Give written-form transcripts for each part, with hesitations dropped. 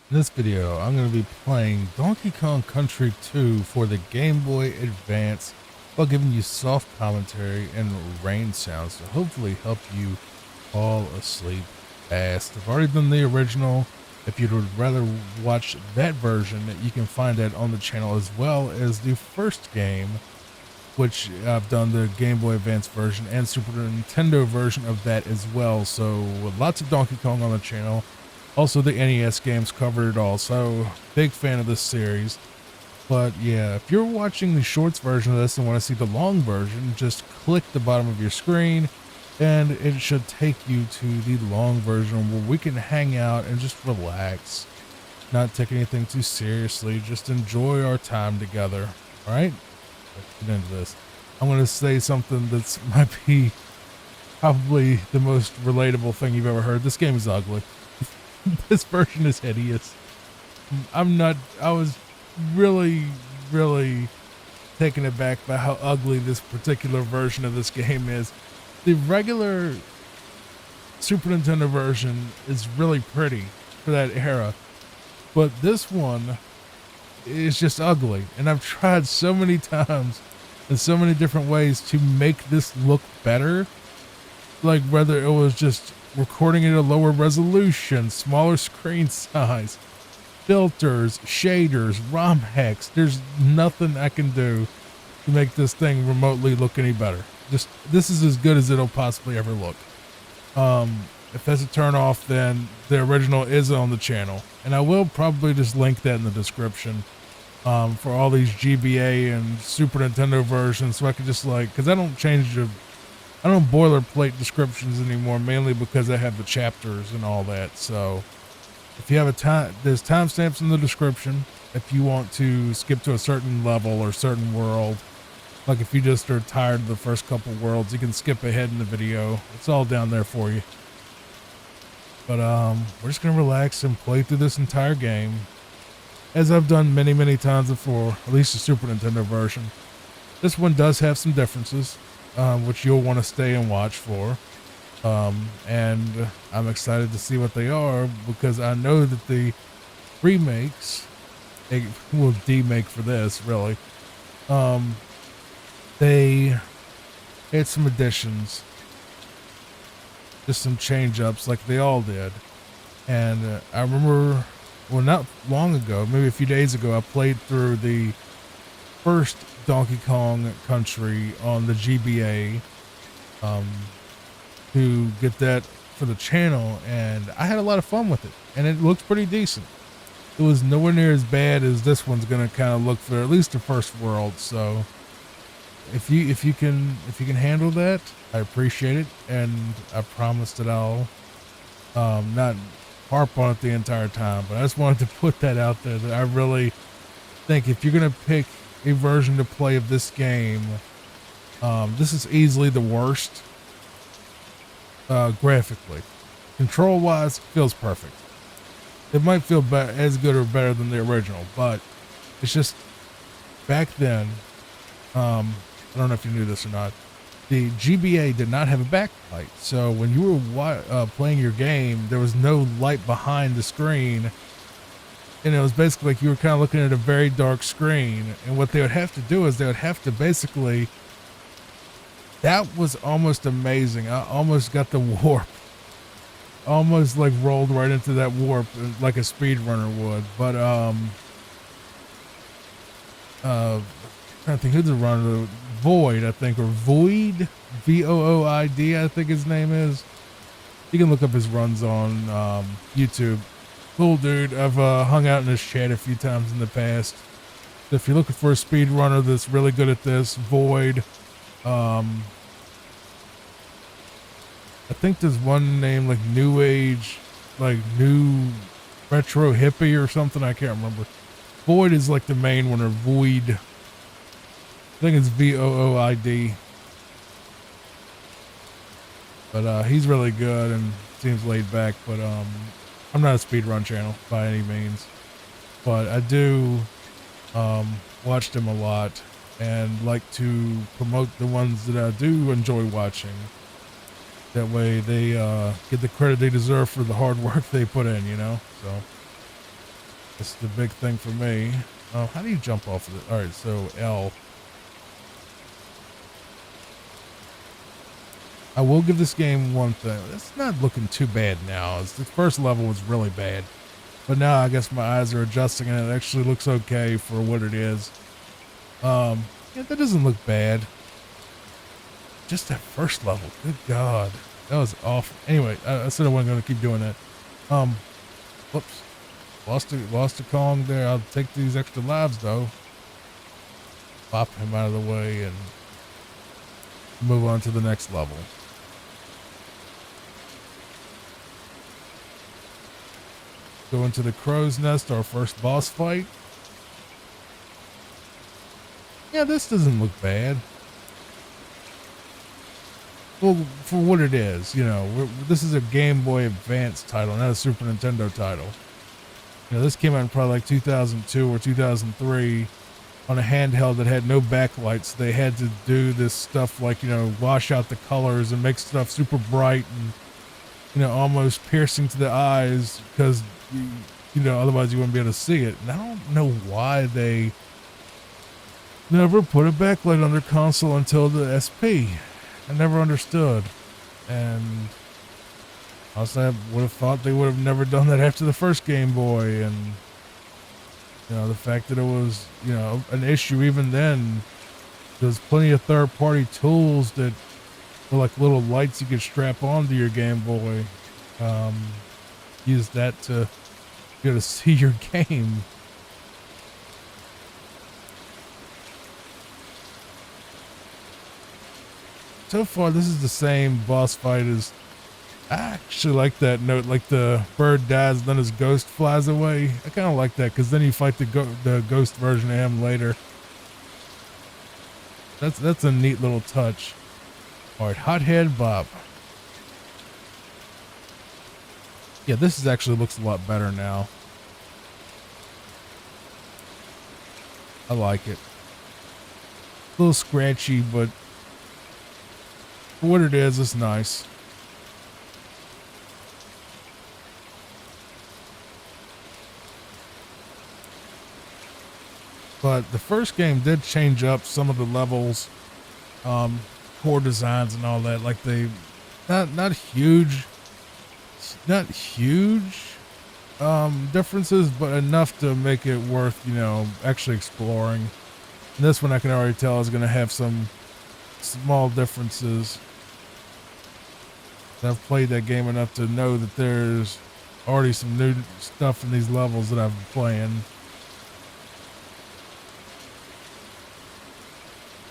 In this video, I'm going to be playing Donkey Kong Country 2 for the Game Boy Advance while giving you soft commentary and rain sounds to hopefully help you fall asleep fast. I've already done the original. If you'd rather watch that version, you can find that on the channel, as well as the first game, which I've done the Game Boy Advance version and Super Nintendo version of that as well. So lots of Donkey Kong on the channel. Also, the NES games covered it all, so big fan of this series. But yeah, if you're watching the shorts version of this and want to see the long version, just click the bottom of your screen and it should take you to the long version where we can hang out and just relax, not take anything too seriously, just enjoy our time together. All right, let's get into this. I'm going to say something that's might be probably the most relatable thing you've ever heard. This game is ugly. This version is hideous. I was really taken aback by how ugly this particular version of this game is. The regular Super Nintendo version is really pretty for that era, but this one is just ugly. And I've tried so many times in so many different ways to make this look better. Like whether it was just recording at a lower resolution, smaller screen size, filters, shaders, ROM hacks. There's nothing I can do to make this thing remotely look any better. Just this is as good as it'll possibly ever look. If that's a turn off, then the original is on the channel, and I will probably just link that in the description for all these GBA and Super Nintendo versions, so I could just because I don't boilerplate descriptions anymore, mainly because I have the chapters and all that. So if you have there's timestamps in the description if you want to skip to a certain level or certain world. Like if you just are tired of the first couple worlds, you can skip ahead in the video. It's all down there for you. But we're just gonna relax and play through this entire game, as I've done many times before, at least the Super Nintendo version. This one does have some differences, which you'll want to stay and watch for. And I'm excited to see what they are, because I know that the remakes, they will demake for this, really. They had some additions, just some change ups like they all did. And I remember, well, not long ago, maybe a few days ago, I played through the first Donkey Kong Country on the GBA to get that for the channel, and I had a lot of fun with it, and it looks pretty decent. It was nowhere near as bad as this one's gonna kind of look for at least the first world. So if you can handle that, I appreciate it, and I promise that I'll not harp on it the entire time. But I just wanted to put that out there, that I really think if you're gonna pick a version to play of this game, this is easily the worst. Graphically, control wise, feels perfect. It might feel as good or better than the original, but it's just back then. I don't know if you knew this or not. The GBA did not have a backlight, so when you were playing your game, there was no light behind the screen. And it was basically like you were kind of looking at a very dark screen. And what they would have to do is they would have to basically, that was almost amazing. I almost got the warp, almost like rolled right into that warp like a speedrunner would. But I think who's the runner? Void, I think, or Void, Vooid, I think his name is. You can look up his runs on YouTube. Cool dude. I've hung out in his chat a few times in the past. So if you're looking for a speedrunner that's really good at this, Void. I think there's one name like New Age, like New Retro Hippie or something. I can't remember. Void is like the main one, or Void. I think it's Vooid. But he's really good and seems laid back. But I'm not a speedrun channel by any means. But I do watch them a lot and like to promote the ones that I do enjoy watching. That way they get the credit they deserve for the hard work they put in, you know? So That's the big thing for me. Oh, how do you jump off of it? All right, so L. I will give this game one thing. It's not looking too bad now. The first level was really bad, but now I guess my eyes are adjusting and it actually looks okay for what it is. Yeah, that doesn't look bad. Just that first level, good God, that was awful. Anyway, I said I wasn't going to keep doing that. Whoops, lost a Kong there. I'll take these extra lives though. Pop him out of the way and move on to the next level. Go into the crow's nest, our first boss fight. Yeah, this doesn't look bad. Well, for what it is, you know, this is a Game Boy Advance title, not a Super Nintendo title. You know, this came out in probably like 2002 or 2003 on a handheld that had no backlights. So they had to do this stuff like, you know, wash out the colors and make stuff super bright and, you know, almost piercing to the eyes because, you know, otherwise you wouldn't be able to see it. And I don't know why they never put a backlight on their console until the SP. I never understood. And also, I would have thought they would have never done that after the first Game Boy. And, you know, the fact that it was, you know, an issue even then, there's plenty of third-party tools that were like little lights you could strap onto your Game Boy. Use that to be able to see your game. So far, this is the same boss fight as. I actually like that note, like the bird dies, and then his ghost flies away. I kind of like that because then you fight the ghost version of him later. That's a neat little touch. All right, Hothead Bob. Yeah, this actually looks a lot better now. I like it. A little scratchy, but for what it is, it's nice. But the first game did change up some of the levels, core designs and all that. Like they, not huge, differences, but enough to make it worth, you know, actually exploring. And this one I can already tell is going to have some small differences. I've played that game enough to know that there's already some new stuff in these levels that I've been playing.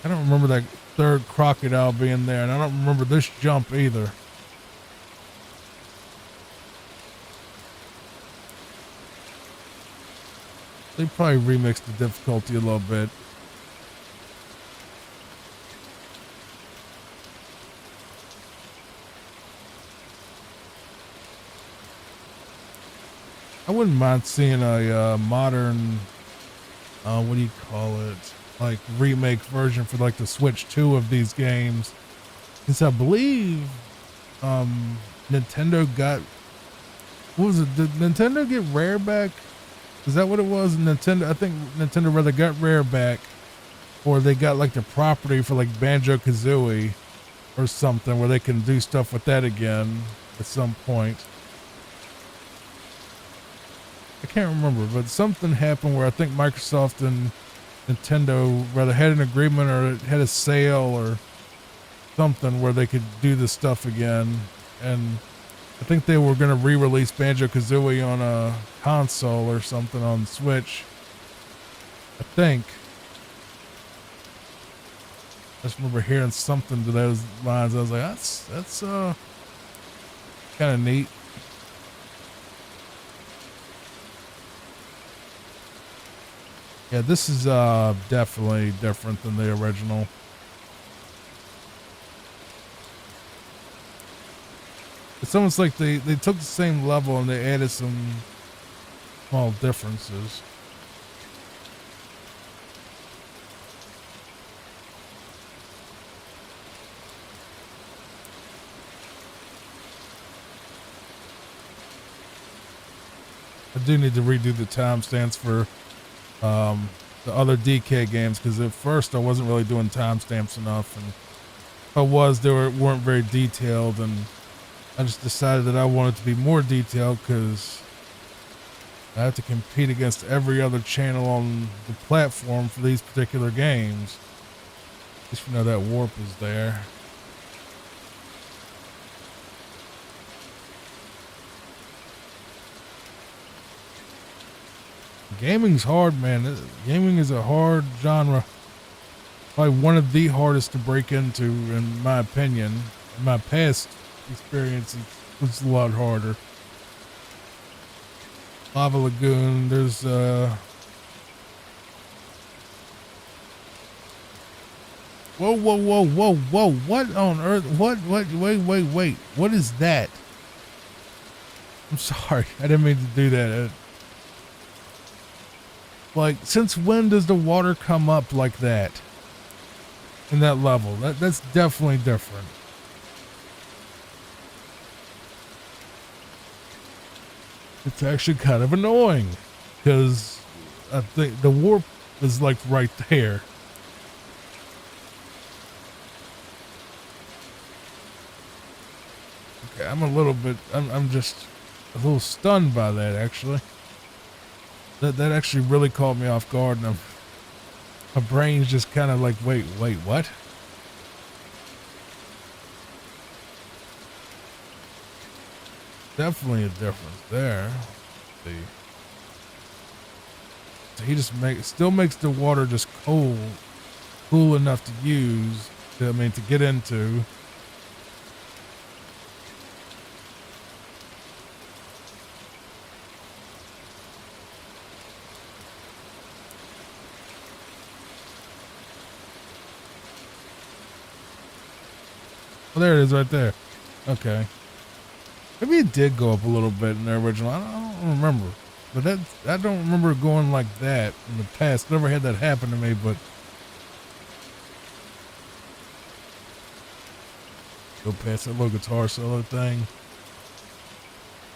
I don't remember that third crocodile being there, and I don't remember this jump either. They probably remixed the difficulty a little bit. I wouldn't mind seeing a modern, what do you call it? Like remake version for like the Switch 2 of these games. Since I believe Nintendo got, what was it? Did Nintendo get Rare back? Is that what it was? I think Nintendo rather got Rare back, or they got like the property for like Banjo-Kazooie or something where they can do stuff with that again at some point. I can't remember, but something happened where I think Microsoft and Nintendo rather had an agreement or had a sale or something where they could do this stuff again. And I think they were going to re-release Banjo-Kazooie on a console or something on Switch. I think. I just remember hearing something to those lines. I was like, that's kind of neat. Yeah, this is definitely different than the original. It's almost like they took the same level and they added some small differences. I do need to redo the timestamps for the other DK games, because at first I wasn't really doing timestamps enough, and if I was, weren't very detailed, and I just decided that I wanted to be more detailed because I have to compete against every other channel on the platform for these particular games. At least you know that warp is there. Gaming's hard, man. Gaming is a hard genre. Probably one of the hardest to break into, in my opinion. In my past experience, it was a lot harder. Lava Lagoon, there's whoa, whoa, whoa, whoa, whoa. What on earth? Wait. What is that? I'm sorry. I didn't mean to do that. Like, since when does the water come up like that? In that level? That's definitely different. It's actually kind of annoying, because I think the warp is like right there. Okay, I'm just a little stunned by that, actually. That actually really caught me off guard, and my brain's just kind of like, wait, what? Definitely a difference there. Let's see. So he just still makes the water just cool enough to use. To get into. Oh, there it is, right there. Okay. Maybe it did go up a little bit in the original. I don't remember. But I don't remember going like that in the past. Never had that happen to me, but go past that little guitar solo thing.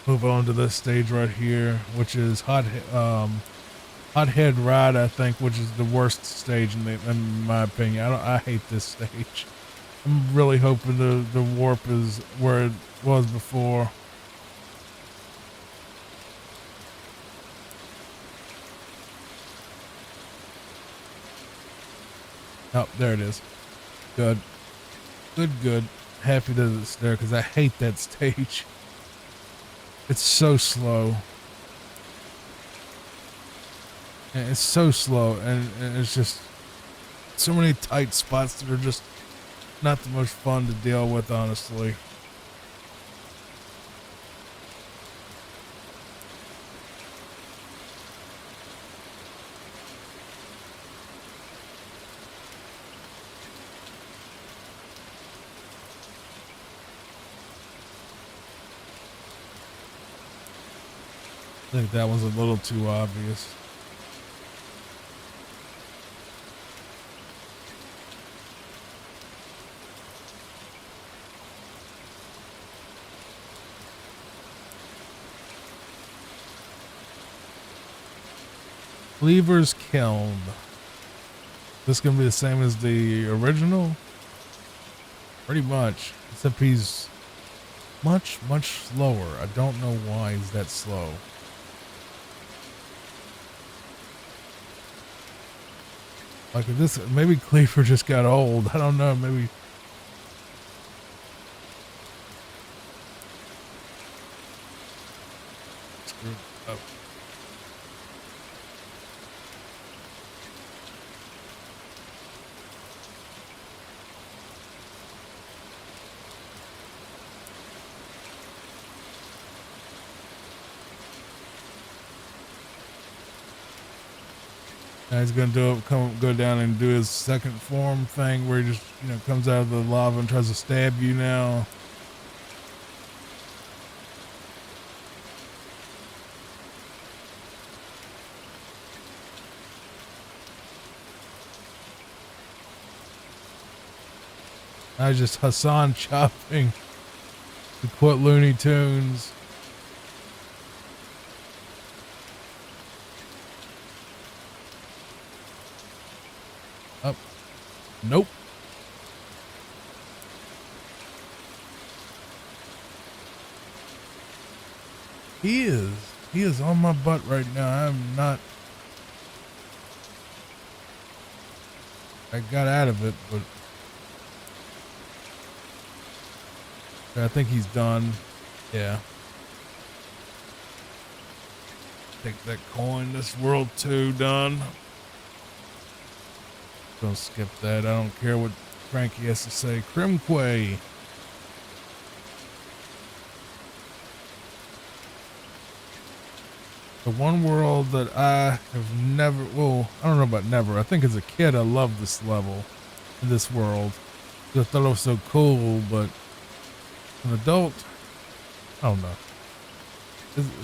Move on to this stage right here, which is Hothead Ride, I think, which is the worst stage in my opinion. I hate this stage. I'm really hoping the warp is where it was before. Oh, there it is. Good. Good. Happy that it's there, because I hate that stage. It's so slow. And it's so slow, and it's just so many tight spots that are just not the most fun to deal with, honestly. I think that was a little too obvious. Cleaver's Kiln. This gonna be the same as the original? Pretty much. Except he's much slower. I don't know why he's that slow. Like, if this, maybe Cleaver just got old. I don't know. Maybe. Screwed up. Now he's gonna go down and do his second form thing, where he just, comes out of the lava and tries to stab you now. I just Hassan chopping, to quote Looney Tunes. Up. Nope. He is. He is on my butt right now. I'm not. I got out of it, but I think he's done. Yeah. Take that coin. This world 2 done. Don't skip that. I don't care what Frankie has to say. Crimquay. The one world that I have never, well, I don't know about never. I think as a kid I loved this level, this world. I thought it was so cool, but as an adult, I don't know.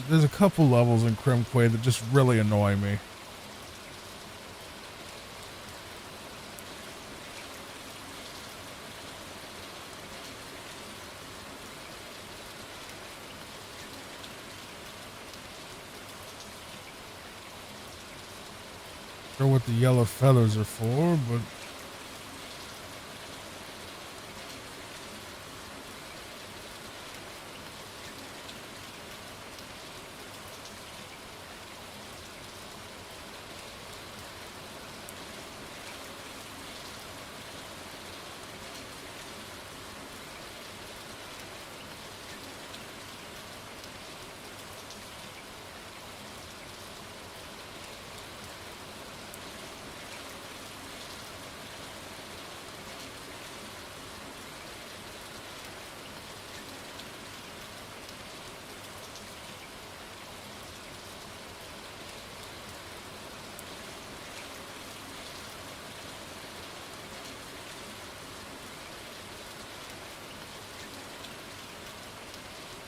There's a couple levels in Crimquay that just really annoy me. Sure what the yellow feathers are for, but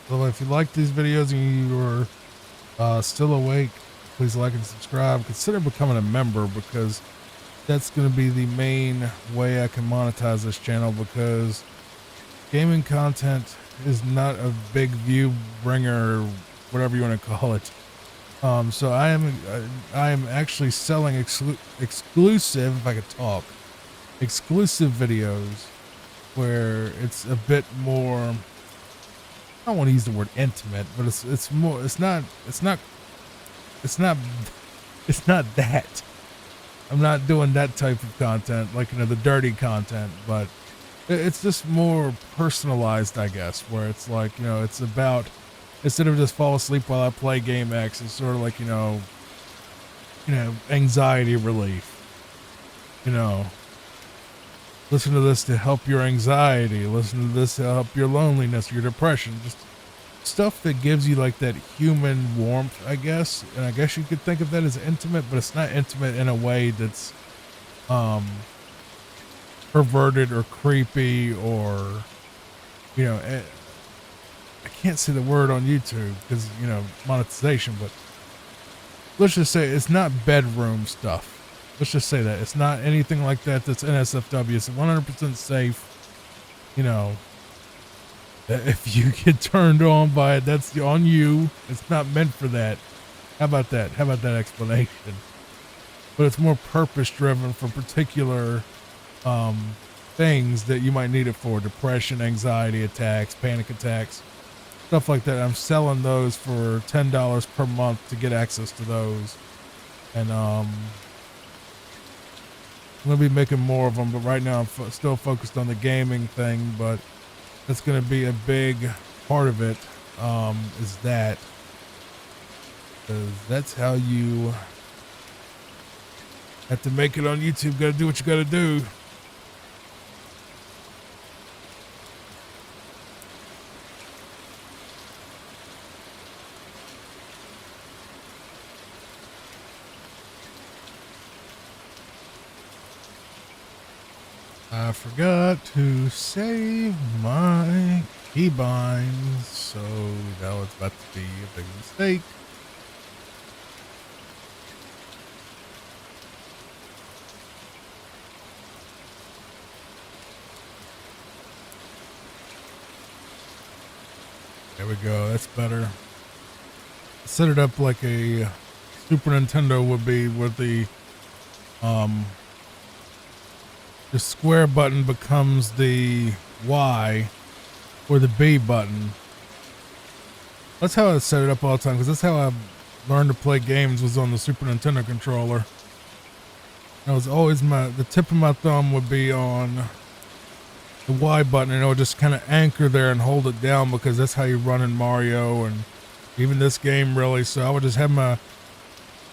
so if you like these videos and you are still awake, please like and subscribe. Consider becoming a member, because that's going to be the main way I can monetize this channel, because gaming content is not a big view bringer, whatever you want to call it. So I am actually selling exclusive, if I could talk, exclusive videos where it's a bit more, I don't want to use the word intimate, but it's more, it's not that. I'm not doing that type of content, like, the dirty content, but it's just more personalized, I guess, where it's like, it's about, instead of just fall asleep while I play game X, it's sort of like, anxiety relief, listen to this to help your anxiety, listen to this to help your loneliness, your depression, just stuff that gives you like that human warmth, I guess. And I guess you could think of that as intimate, but it's not intimate in a way that's perverted or creepy, or I can't say the word on YouTube because monetization, but let's just say it's not bedroom stuff. Let's just say that it's not anything like that that's NSFW. It's 100% safe. That if you get turned on by it, that's on you. It's not meant for that. How about that? How about that explanation? But it's more purpose driven for particular things that you might need it for: depression, anxiety attacks, panic attacks, stuff like that. I'm selling those for $10 per month to get access to those. And I'm going to be making more of them, but right now I'm still focused on the gaming thing, but that's going to be a big part of it, is that, because that's how you have to make it on YouTube. Got to do what you got to do. I forgot to save my keybinds, so now it's about to be a big mistake. There we go, that's better. Set it up like a Super Nintendo would be, with the the square button becomes the Y or the B button. That's how I set it up all the time, because that's how I learned to play games, was on the Super Nintendo controller. That was always the tip of my thumb would be on the Y button, and it would just kind of anchor there and hold it down, because that's how you run in Mario and even this game, really. So I would just have my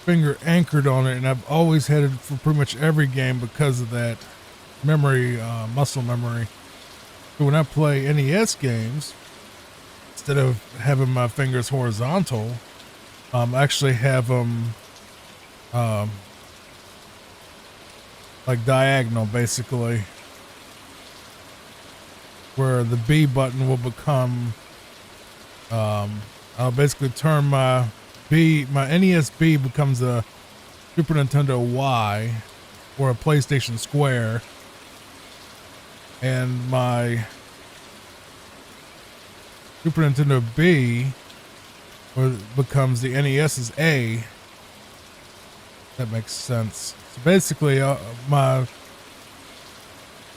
finger anchored on it, and I've always had it for pretty much every game because of that memory, muscle memory. So when I play NES games, instead of having my fingers horizontal, I actually have them like diagonal, basically, where the B button will become, I'll basically turn my NES B becomes a Super Nintendo Y or a PlayStation Square, and my Super Nintendo B becomes the NES's A. That makes sense. So basically,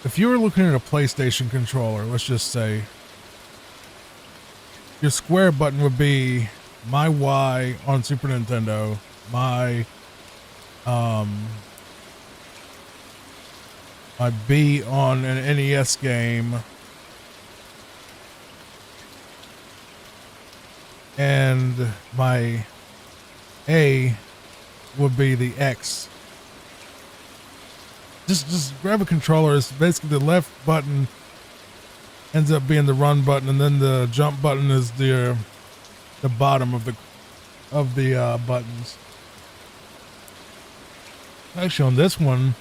if you were looking at a PlayStation controller, let's just say, your square button would be my Y on Super Nintendo, my my B on an NES game, and my A would be the X. Just grab a controller. It's basically the left button ends up being the run button, and then the jump button is the bottom of the buttons. Actually, on this one,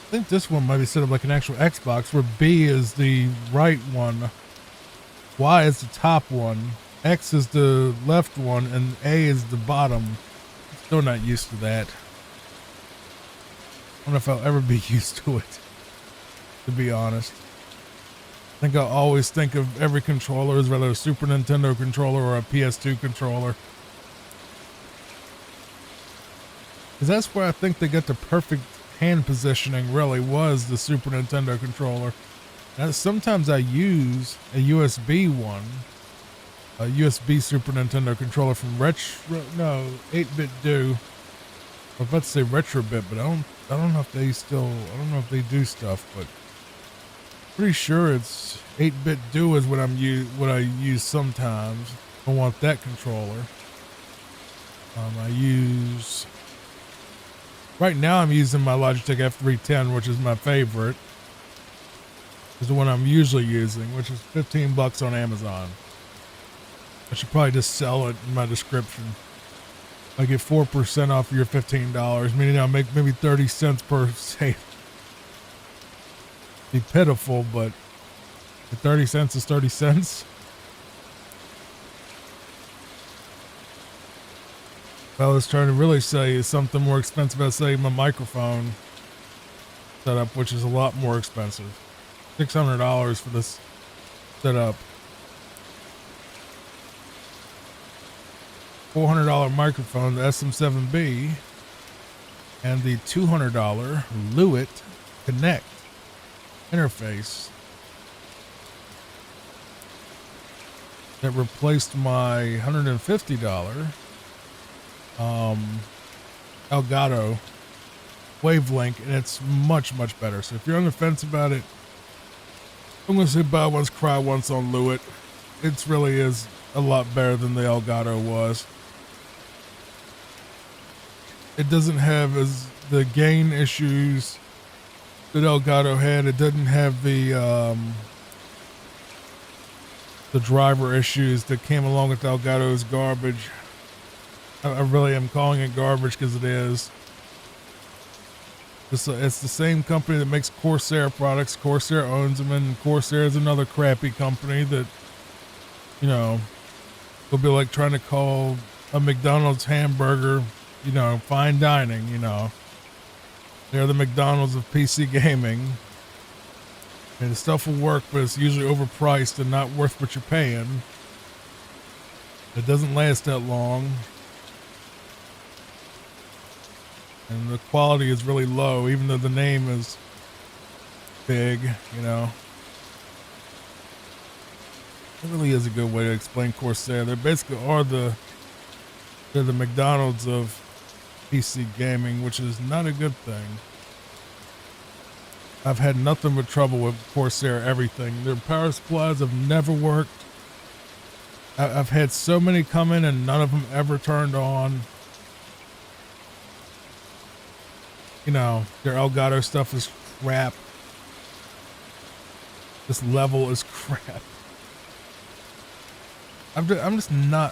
I think this one might be set up like an actual Xbox, where B is the right one, Y is the top one, X is the left one, and A is the bottom. Still not used to that. I don't know if I'll ever be used to it, to be honest. I think I'll always think of every controller as whether a Super Nintendo controller or a PS2 controller. Because that's where I think they got the perfect hand positioning, really, was the Super Nintendo controller. Now, sometimes I use a USB one, a USB Super Nintendo controller from 8-Bit Do. I was about to say Retrobit, but I don't know if they do stuff, but pretty sure it's 8-Bit Do is what I use sometimes. I want that controller. Right now I'm using my Logitech F310, which is my favorite. Is the one I'm usually using, which is $15 on Amazon. I should probably just sell it in my description. I get 4% off your $15, meaning I'll make maybe 30 cents per sale. Be pitiful, but 30 cents is 30 cents. What I was trying to really say is something more expensive. I say my microphone setup, which is a lot more expensive. $600 for this setup. $400 microphone, the SM7B, and the $200 Lewitt Connect interface that replaced my $150 Elgato Wavelink, and it's much better. So if you're on the fence about it, I'm gonna say buy once, cry once on Lewitt. It really is a lot better than the Elgato was. It doesn't have the gain issues that Elgato had. It doesn't have the driver issues that came along with Elgato's garbage. I really am calling it garbage because it is. It's the same company that makes Corsair products. Corsair owns them, and Corsair is another crappy company that, will be like trying to call a McDonald's hamburger, fine dining, They're the McDonald's of PC gaming. And the stuff will work, but it's usually overpriced and not worth what you're paying. It doesn't last that long. and the quality is really low, even though the name is big, you know. It really is a good way to explain Corsair. They basically are they're the McDonald's of PC gaming, which is not a good thing. I've had nothing but trouble with Corsair everything. Their power supplies have never worked. I've had so many come in and none of them ever turned on. You know, their Elgato stuff is crap. This level is crap. I'm just not.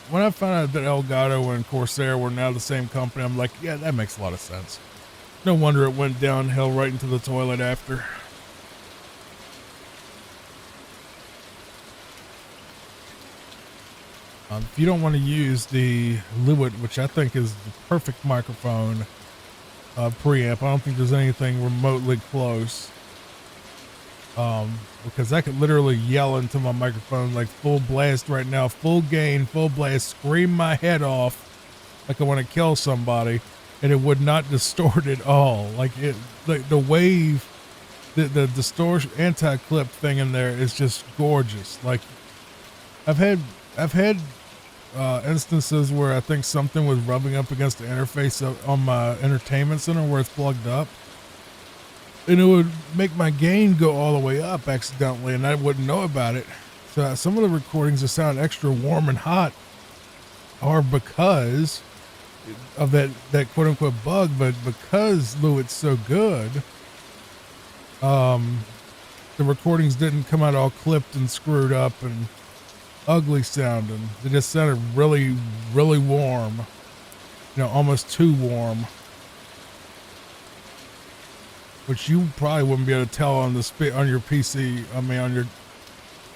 When I found out that Elgato and Corsair were now the same company, I'm like, yeah, that makes a lot of sense. No wonder it went downhill right into the toilet after. If you don't want to use the Lewitt, which I think is the perfect microphone preamp, I don't think there's anything remotely close. Because I could literally yell into my microphone like full blast right now, full gain, full blast, scream my head off like I want to kill somebody, and it would not distort at all. Like the wave, the distortion anti-clip thing in there is just gorgeous. Like I've had instances where I think something was rubbing up against the interface on my entertainment center where it's plugged up, and it would make my gain go all the way up accidentally, and I wouldn't know about it. So some of the recordings that sound extra warm and hot are because of that quote unquote bug, but because Lewitt's so good, the recordings didn't come out all clipped and screwed up and ugly sounding. They just sounded really, really warm, you know, almost too warm, which you probably wouldn't be able to tell on on your PC. I mean, on your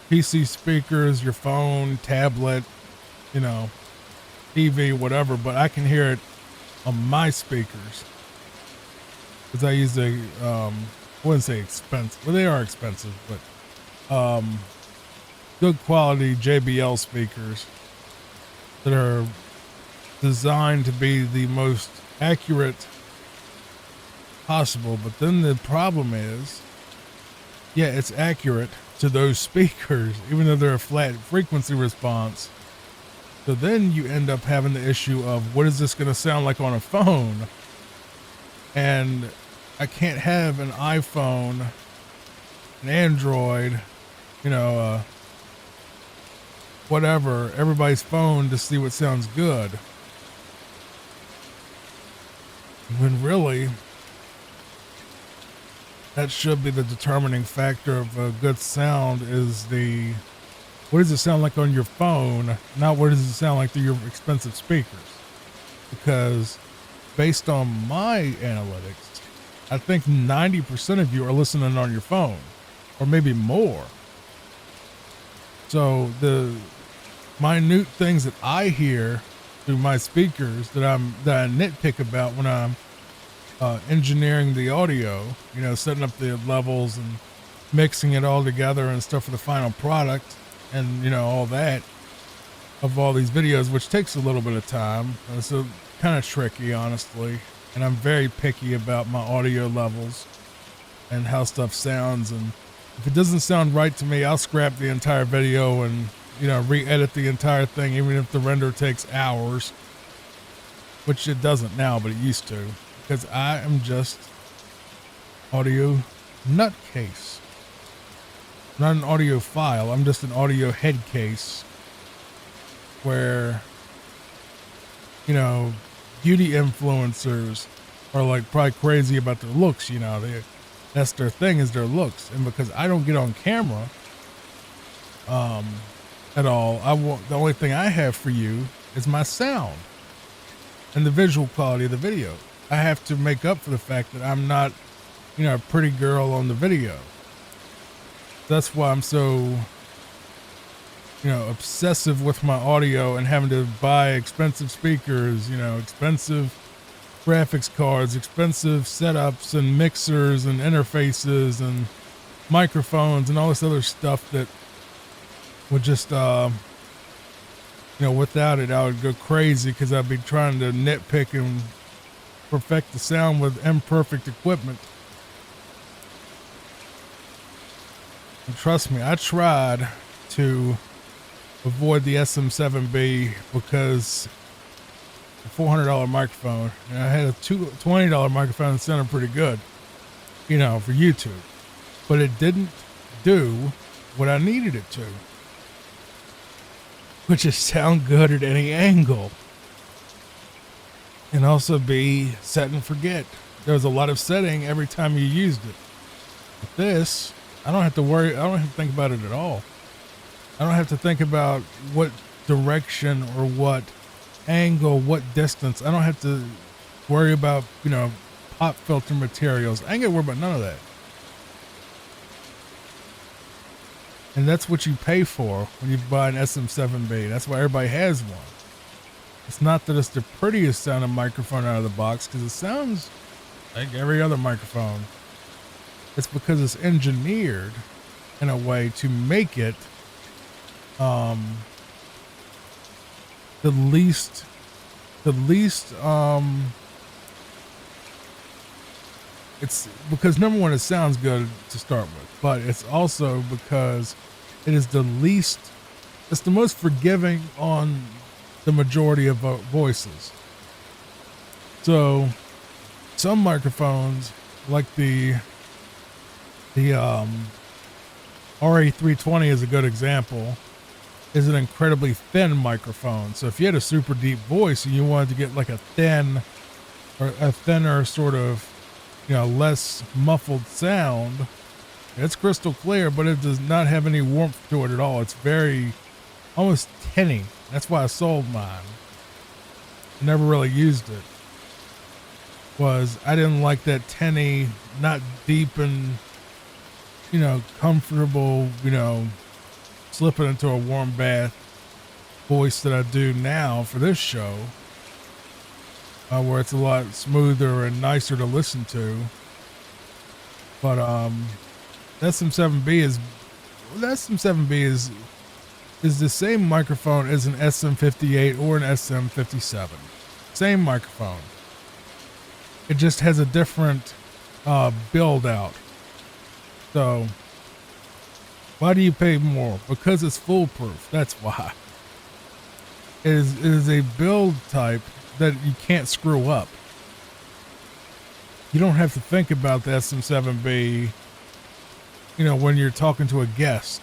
PC speakers, your phone, tablet, you know, TV, whatever. But I can hear it on my speakers because I use I wouldn't say expensive. Well, they are expensive, but good quality JBL speakers that are designed to be the most accurate possible. But then the problem is, yeah, it's accurate to those speakers, even though they're a flat frequency response. So then you end up having the issue of what is this going to sound like on a phone? And I can't have an iPhone, an Android, you know, whatever, everybody's phone to see what sounds good. When really, that should be the determining factor of a good sound is what does it sound like on your phone, not what does it sound like through your expensive speakers. Because based on my analytics, I think 90% of you are listening on your phone, or maybe more. So the minute things that I hear through my speakers that I nitpick about when I'm engineering the audio, you know, setting up the levels and mixing it all together and stuff for the final product, and you know, all that of all these videos, which takes a little bit of time. So kind of tricky, honestly. And I'm very picky about my audio levels and how stuff sounds. And if it doesn't sound right to me, I'll scrap the entire video and, you know, re-edit the entire thing, even if the render takes hours, which it doesn't now, but it used to, because I am just audio nutcase. Not an audio file. I'm just an audio head case where, you know, beauty influencers are like probably crazy about their looks. You know, that's their thing, is their looks. And because I don't get on camera at all, the only thing I have for you is my sound and the visual quality of the video. I have to make up for the fact that I'm not, you know, a pretty girl on the video. That's why I'm so, you know, obsessive with my audio and having to buy expensive speakers, you know, expensive graphics cards, expensive setups and mixers and interfaces and microphones and all this other stuff that would just, you know, without it, I would go crazy because I'd be trying to nitpick and perfect the sound with imperfect equipment. And trust me, I tried to avoid the SM7B because a $400 microphone, and I had a $20 microphone that sounded pretty good, you know, for YouTube, but it didn't do what I needed it to, which is sound good at any angle and also be set and forget. There was a lot of setting every time you used it. With this, I don't have to worry. I don't have to think about it at all. I don't have to think about what direction or what angle, what distance. I don't have to worry about, you know, pop filter materials. I ain't gonna worry about none of that. And that's what you pay for when you buy an SM7B. That's why everybody has one. It's not that it's the prettiest sounding microphone out of the box, because it sounds like every other microphone. It's because it's engineered in a way to make it the least it's because, number one, it sounds good to start with, but it's also because it is it's the most forgiving on the majority of voices. So some microphones, like the RA320 is a good example, is an incredibly thin microphone. So if you had a super deep voice and you wanted to get like a thinner sort of, you know, less muffled sound, it's crystal clear, but it does not have any warmth to it at all. It's very almost tinny. That's why I sold mine. I never really used it. I didn't like that tinny, not deep and, you know, comfortable, you know, slipping into a warm bath voice that I do now for this show, where it's a lot smoother and nicer to listen to. But the SM7B is the same microphone as an SM58 or an SM57. Same microphone. It just has a different build out. So why do you pay more? Because it's foolproof. That's why. It is a build type that you can't screw up. You don't have to think about the SM7B, you know, when you're talking to a guest.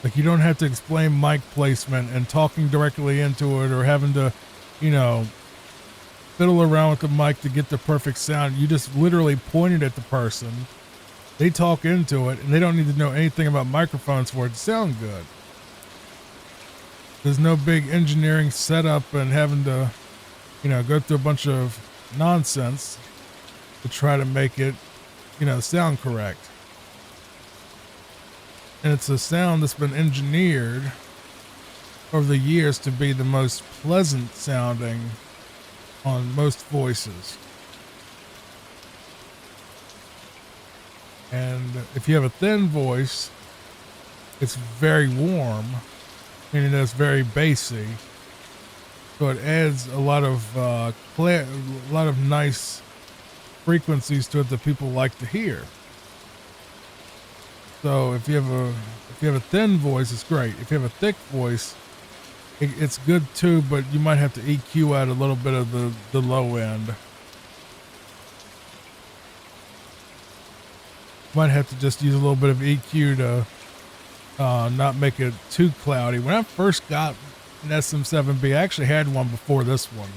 Like, you don't have to explain mic placement and talking directly into it, or having to, you know, fiddle around with the mic to get the perfect sound. You just literally point it at the person. They talk into it, and they don't need to know anything about microphones for it to sound good. There's no big engineering setup and having to, you know, go through a bunch of nonsense to try to make it, you know, sound correct. And it's a sound that's been engineered over the years to be the most pleasant sounding on most voices. And if you have a thin voice, it's very warm, meaning that it's very bassy. So it adds a lot of nice frequencies to it that people like to hear. So if you have a thin voice, it's great. If you have a thick voice, it's good too, but you might have to EQ out a little bit of the low end. Might have to just use a little bit of EQ to not make it too cloudy. When I first got an SM7B, I actually had one before this one,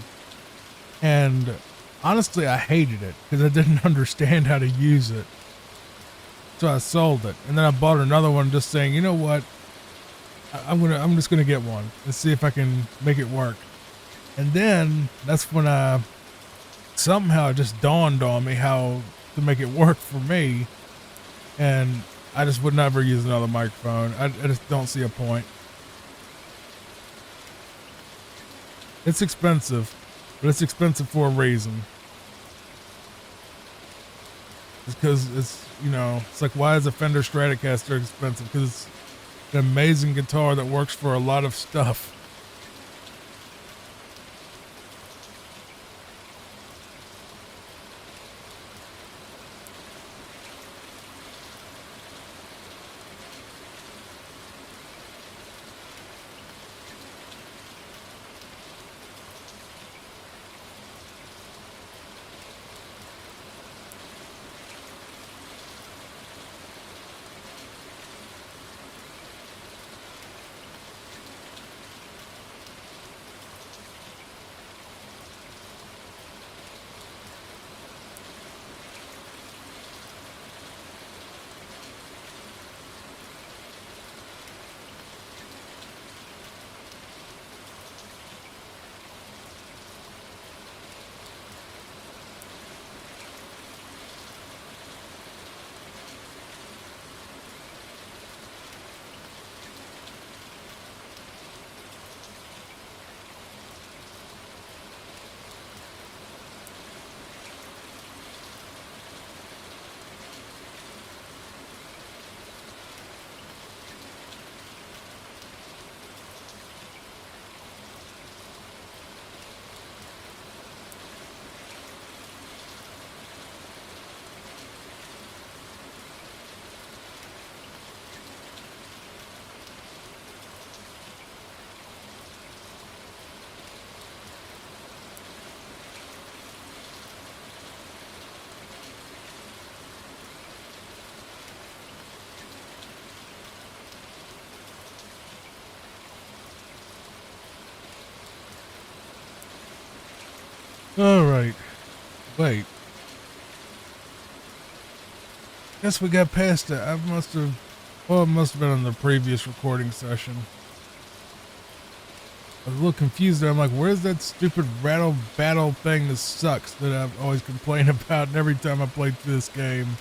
and honestly, I hated it because I didn't understand how to use it. So I sold it, and then I bought another one, just saying, you know what, I'm just gonna get one and see if I can make it work. And then that's when somehow it just dawned on me how to make it work for me, and I just would never use another microphone. I just don't see a point. It's expensive, but it's expensive for a reason. It's because it's, you know, it's like, why is a Fender Stratocaster expensive? Because it's an amazing guitar that works for a lot of stuff. All right. Wait. Guess we got past it. I must have. Well, it must have been on the previous recording session. I was a little confused there. I'm like, where's that stupid rattle battle thing that sucks that I've always complained about and every time I played through this game?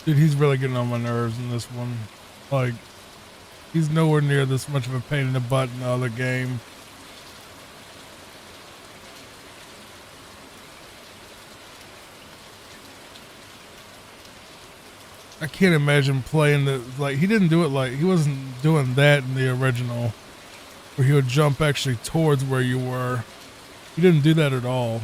Dude, he's really getting on my nerves in this one. Like, he's nowhere near this much of a pain in the butt in the other game. I can't imagine playing the, like, he didn't do it like, he wasn't doing that in the original, where he would jump actually towards where you were. He didn't do that at all.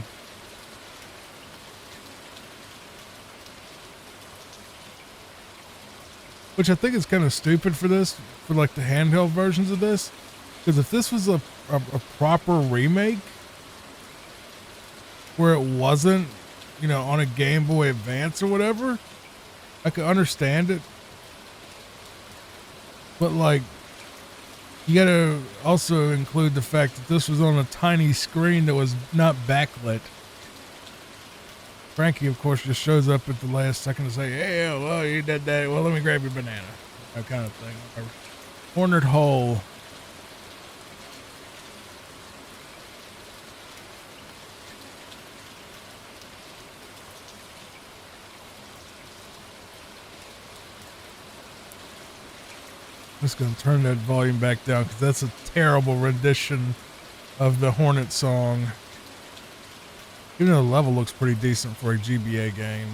Which I think is kind of stupid for this, for like the handheld versions of this. Because if this was a proper remake, where it wasn't, you know, on a Game Boy Advance or whatever, I could understand it. But like, you gotta also include the fact that this was on a tiny screen that was not backlit. Frankie, of course, just shows up at the last second to say, hey, well, you did that. Well, let me grab your banana. That kind of thing. A cornered hole. I'm just going to turn that volume back down because that's a terrible rendition of the Hornet song. Even though the level looks pretty decent for a GBA game.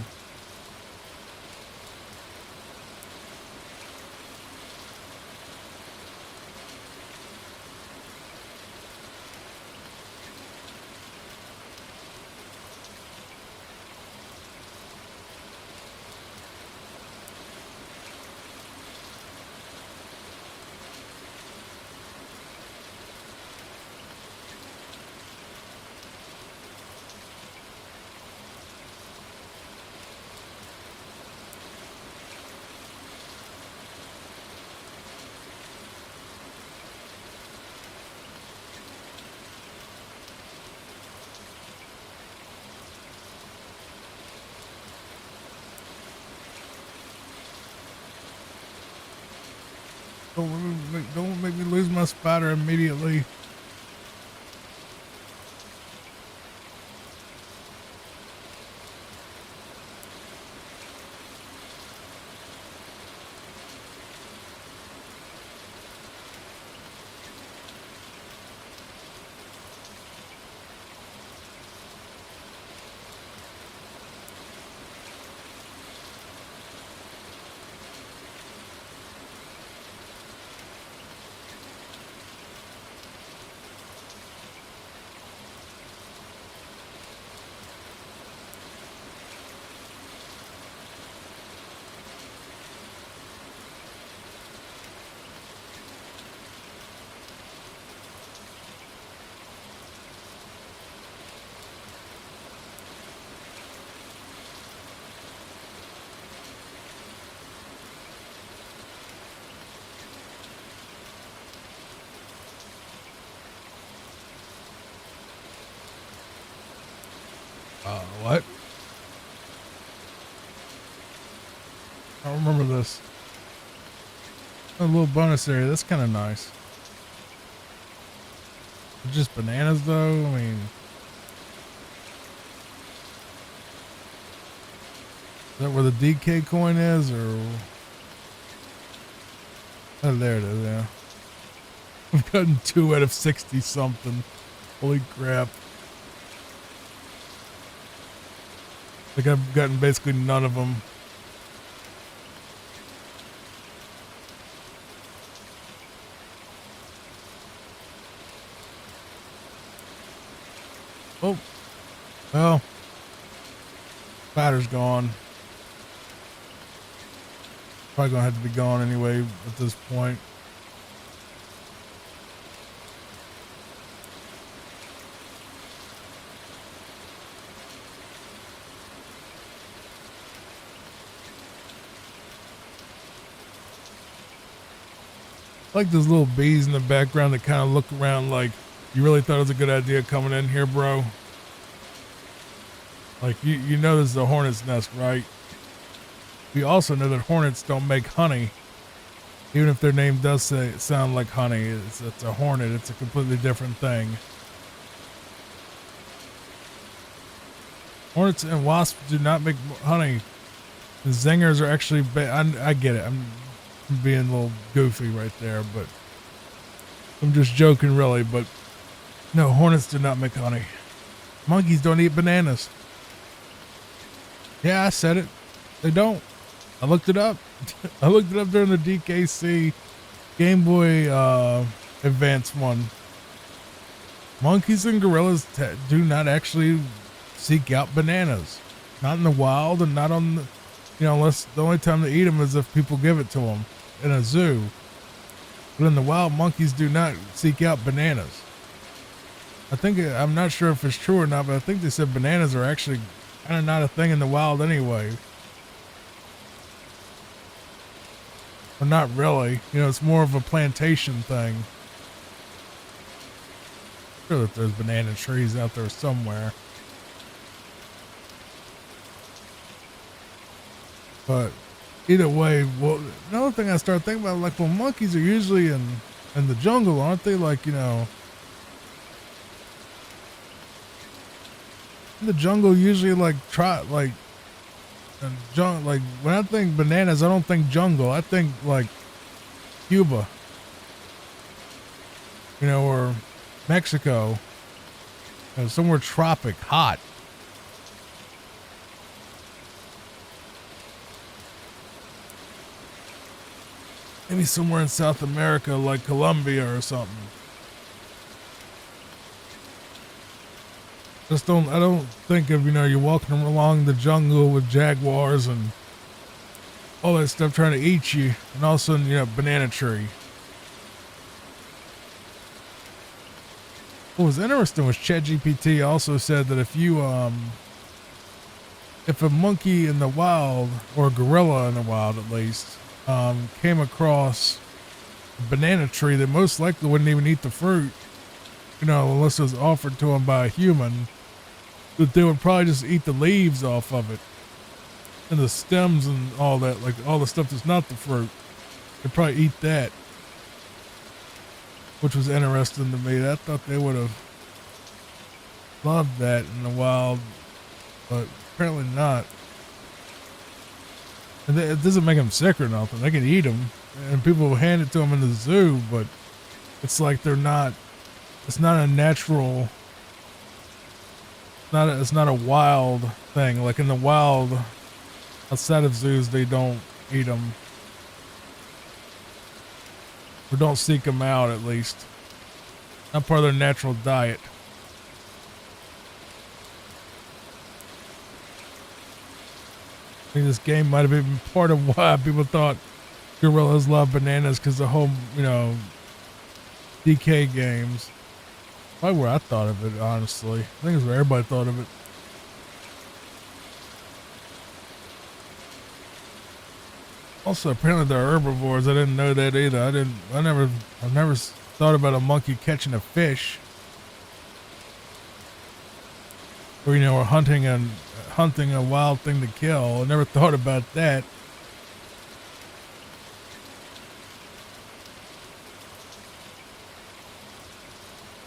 Don't make me lose my spider immediately. I remember this. A little bonus area. That's kind of nice. Just bananas, though. I mean, is that where the DK coin is, or? Oh, there it is. Yeah, I've gotten 2 out of 60 something. Holy crap! Like I've gotten basically none of them. Oh, well, batter's gone. Probably gonna have to be gone anyway at this point. I like those little bees in the background that kind of look around like you really thought it was a good idea coming in here, bro. Like you know this is a hornet's nest, right? We also know that hornets don't make honey. Even if their name does sound like honey, it's a hornet. It's a completely different thing. Hornets and wasps do not make honey. The zingers are actually, I get it. I'm being a little goofy right there, but I'm just joking really, but no, hornets do not make honey. Monkeys don't eat bananas. Yeah, I said it. They don't. I looked it up. I looked it up during the DKC Game Boy Advance one. Monkeys and gorillas do not actually seek out bananas. Not in the wild and not on the, unless the only time they eat them is if people give it to them in a zoo. But in the wild, monkeys do not seek out bananas. I'm not sure if it's true or not, but I think they said bananas are actually kind of not a thing in the wild anyway. Or not really. It's more of a plantation thing. I'm sure that there's banana trees out there somewhere. But either way, well, another thing I started thinking about, like, well, monkeys are usually in the jungle, aren't they? Like, in the jungle usually like like when I think bananas, I don't think jungle. I think like Cuba, or Mexico, somewhere tropic, hot. Maybe somewhere in South America, like Colombia or something. I don't think of, you're walking along the jungle with jaguars and all that stuff trying to eat you, and all of a sudden, banana tree. What was interesting was ChatGPT also said that if a monkey in the wild, or a gorilla in the wild at least, came across a banana tree, they most likely wouldn't even eat the fruit, unless it was offered to them by a human, that they would probably just eat the leaves off of it and the stems and all that, like all the stuff that's not the fruit. They'd probably eat that, which was interesting to me. I thought they would have loved that in the wild, but apparently not. And it doesn't make them sick or nothing. They can eat them, and people will hand it to them in the zoo, but it's like it's not a natural, it's not a wild thing. Like in the wild, outside of zoos, they don't eat them. Or don't seek them out, at least. Not part of their natural diet. I think this game might have been part of why people thought gorillas love bananas, because the whole, DK games. Probably where I thought of it, honestly. I think it's where everybody thought of it. Also, apparently they're herbivores. I didn't know that either. I've never thought about a monkey catching a fish. Or, or hunting a wild thing to kill. I never thought about that.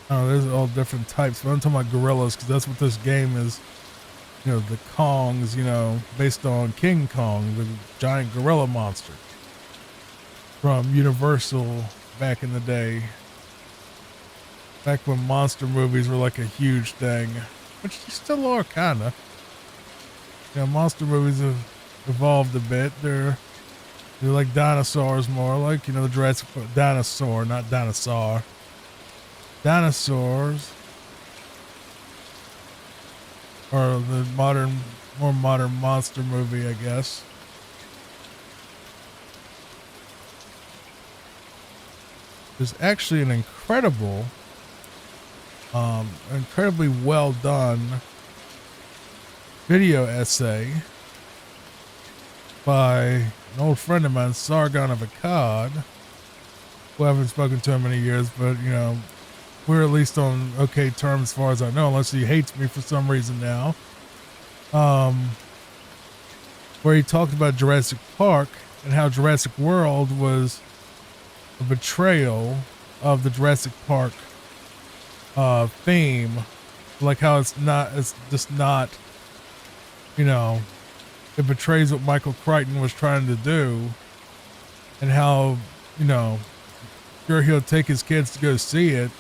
Oh, there's all different types, but I'm talking about gorillas because that's what this game is. You know, the Kongs, you know, based on King Kong, the giant gorilla monster from Universal back in the day. Back when monster movies were like a huge thing, which they still are, kind of. You know, monster movies have evolved a bit. They're like dinosaurs more, like, you know, the Jurassic dinosaur, not dinosaur. Dinosaurs are the more modern monster movie, I guess. There's actually an incredibly well done video essay by an old friend of mine, Sargon of Akkad, who I haven't spoken to in many years, but, you know, we're at least on okay terms as far as I know, unless he hates me for some reason now. Where he talked about Jurassic Park and how Jurassic World was a betrayal of the Jurassic Park theme, like how it's just not, you know, it betrays what Michael Crichton was trying to do, and how, you know, sure, he'll take his kids to go see it,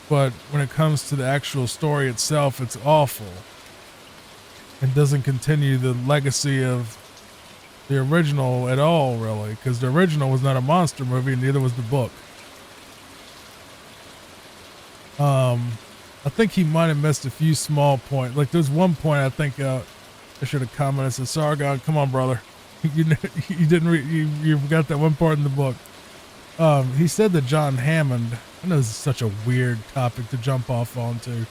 but when it comes to the actual story itself, it's awful and doesn't continue the legacy of the original at all, really, because the original was not a monster movie, and neither was the book. I think he might have missed a few small points. Like, there's one point I think I should have commented and said, Sargon, come on, brother. You didn't you forgot that one part in the book. He said that John Hammond, I know this is such a weird topic to jump off onto.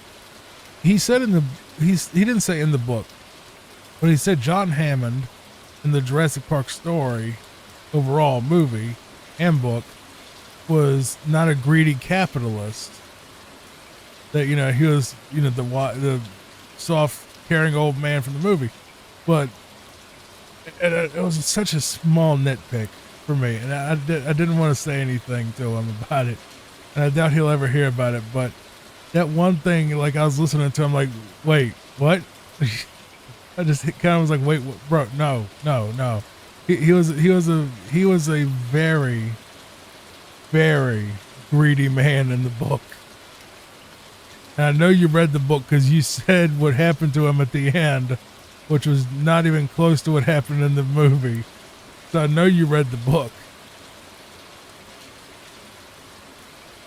He said he didn't say in the book, but he said John Hammond in the Jurassic Park story, overall movie and book, was not a greedy capitalist. That, you know, he was, you know, the soft, caring old man from the movie. But it was such a small nitpick for me, and I didn't want to say anything to him about it, and I doubt he'll ever hear about it. But that one thing, like, I was listening to him, like, wait, what? I just kind of was like, wait, what, bro, no. He was a very, very greedy man in the book. And I know you read the book because you said what happened to him at the end, which was not even close to what happened in the movie. So I know you read the book.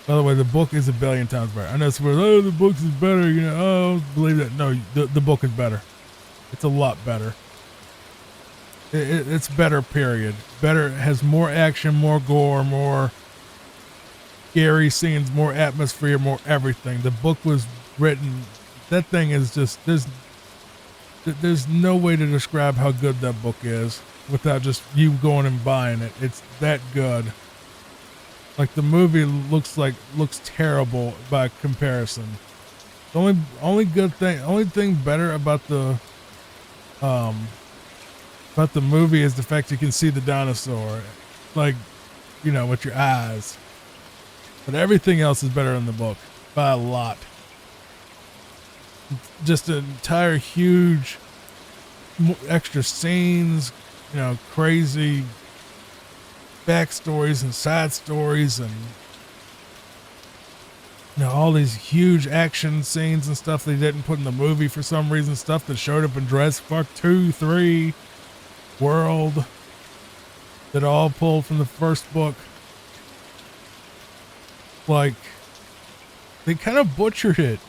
By the way, the book is a billion times better. I know it's where, oh, the book is better, you know, oh, believe that. No, the book is better. It's a lot better. It's better, period. Better, has more action, more gore, more scary scenes, more atmosphere, more everything. The book was written, that thing is just, there's no way to describe how good that book is without just you going and buying it. It's that good. Like, the movie looks terrible by comparison. The only thing better about the movie is the fact you can see the dinosaur, like, you know, with your eyes. But everything else is better in the book by a lot. Just an entire huge extra scenes, you know, crazy backstories and side stories, and, you know, all these huge action scenes and stuff they didn't put in the movie for some reason, stuff that showed up in Jurassic Park 2, 3, World, that all pulled from the first book. Like, they kind of butchered it.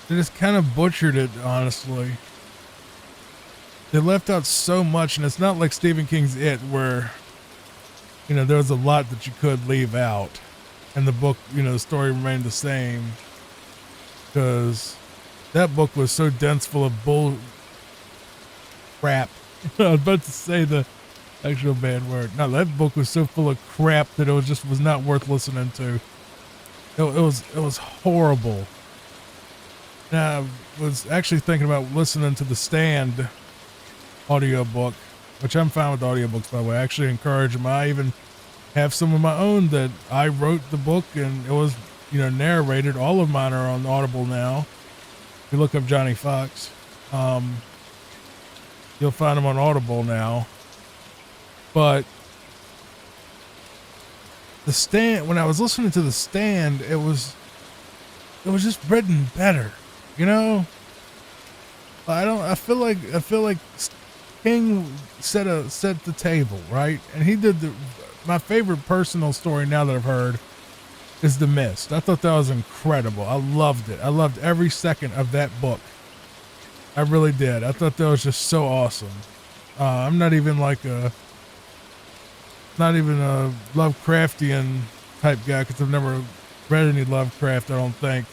They just kind of butchered it, honestly. They left out so much, and it's not like Stephen King's It, where, you know, there was a lot that you could leave out. And the book, you know, the story remained the same. Because that book was so dense full of bull crap. I was about to say the actual bad word. No, that book was so full of crap that it was not worth listening to. It was horrible. Now, I was actually thinking about listening to The Stand audiobook, which I'm fine with audiobooks, by the way. I actually encourage them. I even have some of my own that I wrote the book and it was, narrated. All of mine are on Audible now. If you look up Johnny Fox, um, you'll find them on Audible now. But The Stand, when I was listening to The Stand, it was just written better, you know? I feel like King set the table, right? And he did my favorite personal story now that I've heard is The Mist. I thought that was incredible. I loved it. I loved every second of that book. I really did. I thought that was just so awesome. I'm not even a Lovecraftian type guy because I've never read any Lovecraft, I don't think.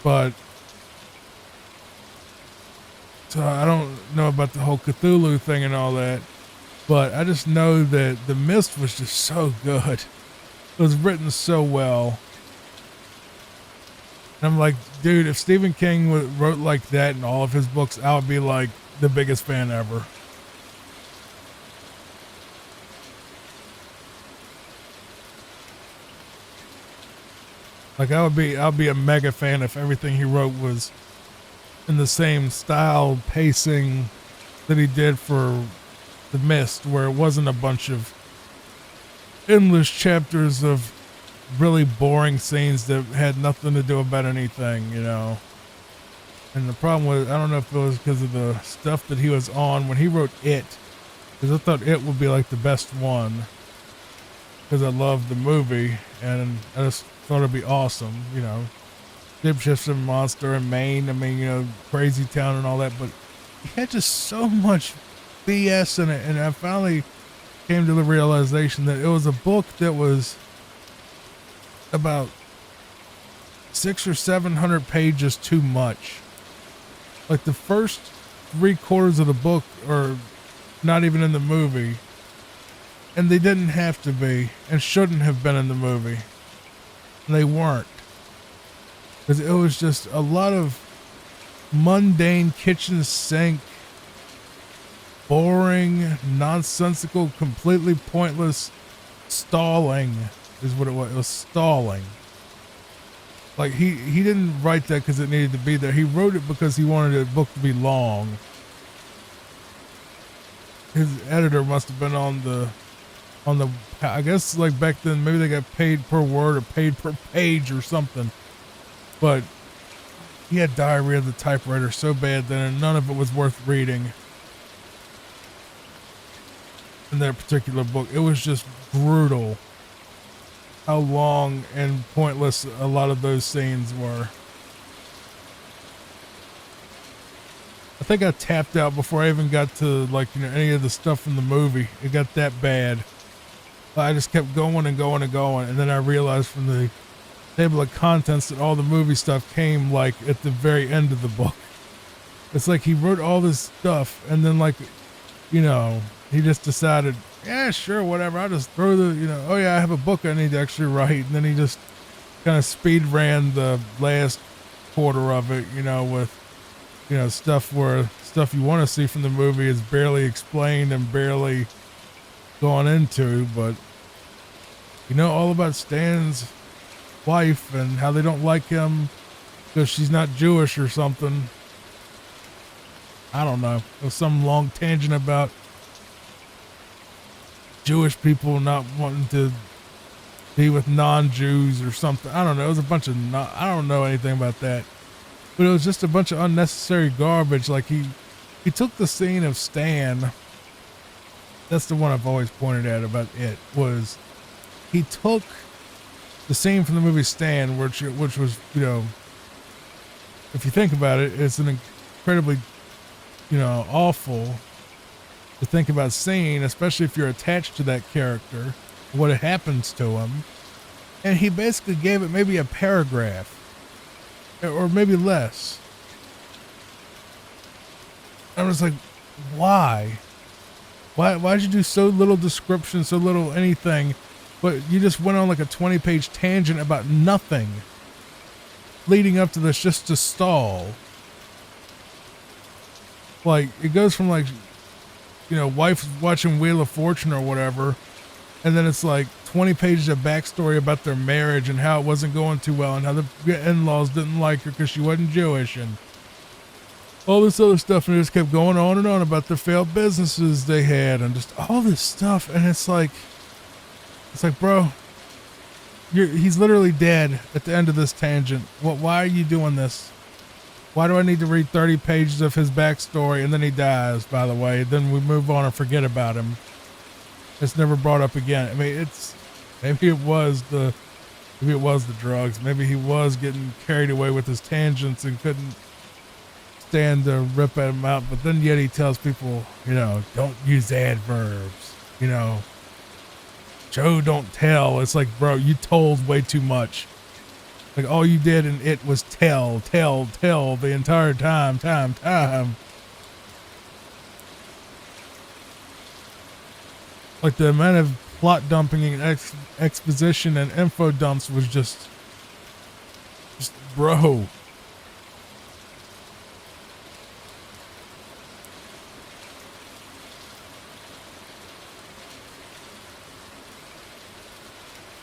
But so I don't know about the whole Cthulhu thing and all that, but I just know that The Mist was just so good. It was written so well. And I'm like, dude, if Stephen King wrote like that in all of his books, I would be like the biggest fan ever. Like I'll be a mega fan if everything he wrote was in the same style, pacing that he did for The Mist, where it wasn't a bunch of endless chapters of really boring scenes that had nothing to do about anything, you know. And the problem was, I don't know if it was because of the stuff that he was on when he wrote It, because I thought It would be like the best one, because I loved the movie, and I just thought it'd be awesome, you know. Shapeshifter monster in Maine, I mean, you know, Crazy Town and all that, but he had just so much BS in it, and I finally came to the realization that it was a book that was about 600 or 700 pages too much. Like the first 3/4 of the book are not even in the movie, and they didn't have to be and shouldn't have been in the movie. And they weren't, because it was just a lot of mundane kitchen sink, boring, nonsensical, completely pointless stalling is what it was. It was stalling. Like he didn't write that because it needed to be there. He wrote it because he wanted the book to be long. His editor must have been on the, I guess like back then, maybe they got paid per word or paid per page or something. But he had diarrhea of the typewriter so bad that none of it was worth reading in that particular book. It was just brutal how long and pointless a lot of those scenes were. I think I tapped out before I even got to any of the stuff from the movie. It got that bad. I just kept going and going and going, and then I realized from the table of contents that all the movie stuff came at the very end of the book. It's like he wrote all this stuff, and then he just decided, yeah, sure, whatever. I'll just throw oh yeah, I have a book I need to actually write. And then he just kind of speed ran the last quarter of it, with, stuff you want to see from the movie is barely explained and barely gone into. But, all about Stan's wife and how they don't like him because she's not Jewish or something. I don't know. It was some long tangent about Jewish people not wanting to be with non-Jews or something. I don't know. It was a bunch of I don't know anything about that. But it was just a bunch of unnecessary garbage. Like he took the scene of Stan. That's the one I've always pointed at about it, was he took the scene from the movie Stan, which was, if you think about it, it's an incredibly, awful to think about seeing, especially if you're attached to that character, what happens to him. And he basically gave it maybe a paragraph or maybe less. I was like, why'd you do so little description, so little anything, but you just went on like a 20-page tangent about nothing leading up to this just to stall. Like it goes from wife's watching Wheel of Fortune or whatever, and then it's like 20 pages of backstory about their marriage and how it wasn't going too well and how the in-laws didn't like her because she wasn't Jewish and all this other stuff, and it just kept going on and on about the failed businesses they had and just all this stuff. And it's like, bro, he's literally dead at the end of this tangent. Why are you doing this? Why do I need to read 30 pages of his backstory and then he dies, by the way? Then we move on and forget about him. It's never brought up again. I mean, maybe it was the drugs. Maybe he was getting carried away with his tangents and couldn't stand to rip at him out. But then yet he tells people, don't use adverbs, Joe don't tell. It's like, bro, you told way too much. Like all you did in it was tell the entire time. Like the amount of plot dumping and exposition and info dumps was just bro.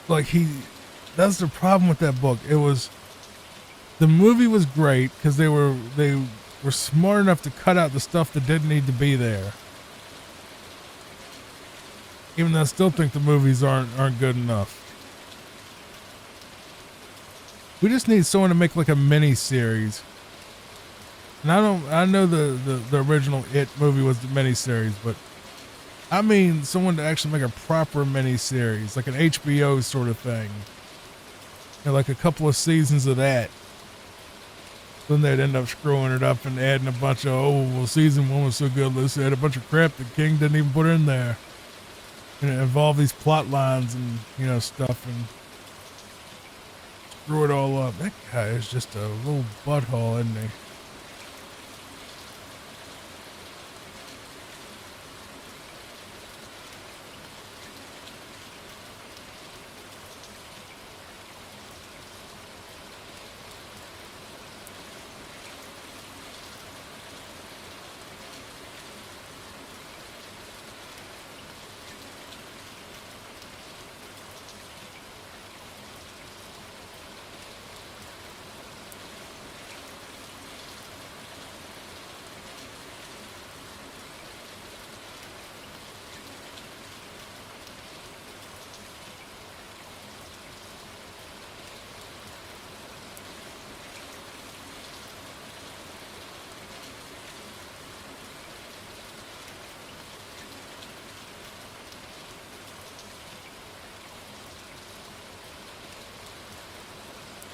Like that's the problem with that book. The movie was great because they were smart enough to cut out the stuff that didn't need to be there. Even though I still think the movies aren't good enough. We just need someone to make like a mini series. And I know the original It movie was the mini series, but I mean someone to actually make a proper mini series, like an HBO sort of thing. Like a couple of seasons of that. Then they'd end up screwing it up and adding a bunch of, season 1 was so good, let's add a bunch of crap that King didn't even put in there. And it involved these plot lines and, stuff and screw it all up. That guy is just a little butthole, isn't he?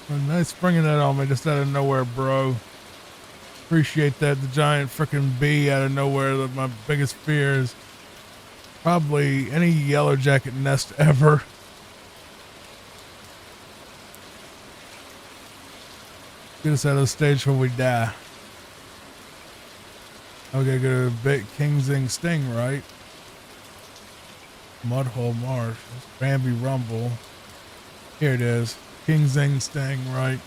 Well, nice bringing that on me just out of nowhere, bro. Appreciate that. The giant freaking bee out of nowhere. That my biggest fear is probably any yellow jacket nest ever. Get us out of the stage where we die. Okay, go to Bit King's Ing Sting, right? Mudhole Marsh. That's Bambi Rumble. Here it is. King's Ing Sting, right?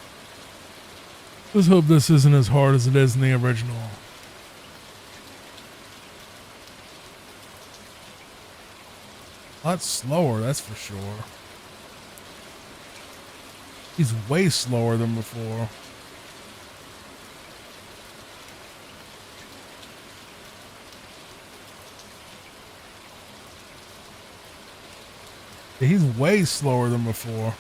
Let's hope this isn't as hard as it is in the original. A lot slower, that's for sure. He's way slower than before. Yeah, he's way slower than before.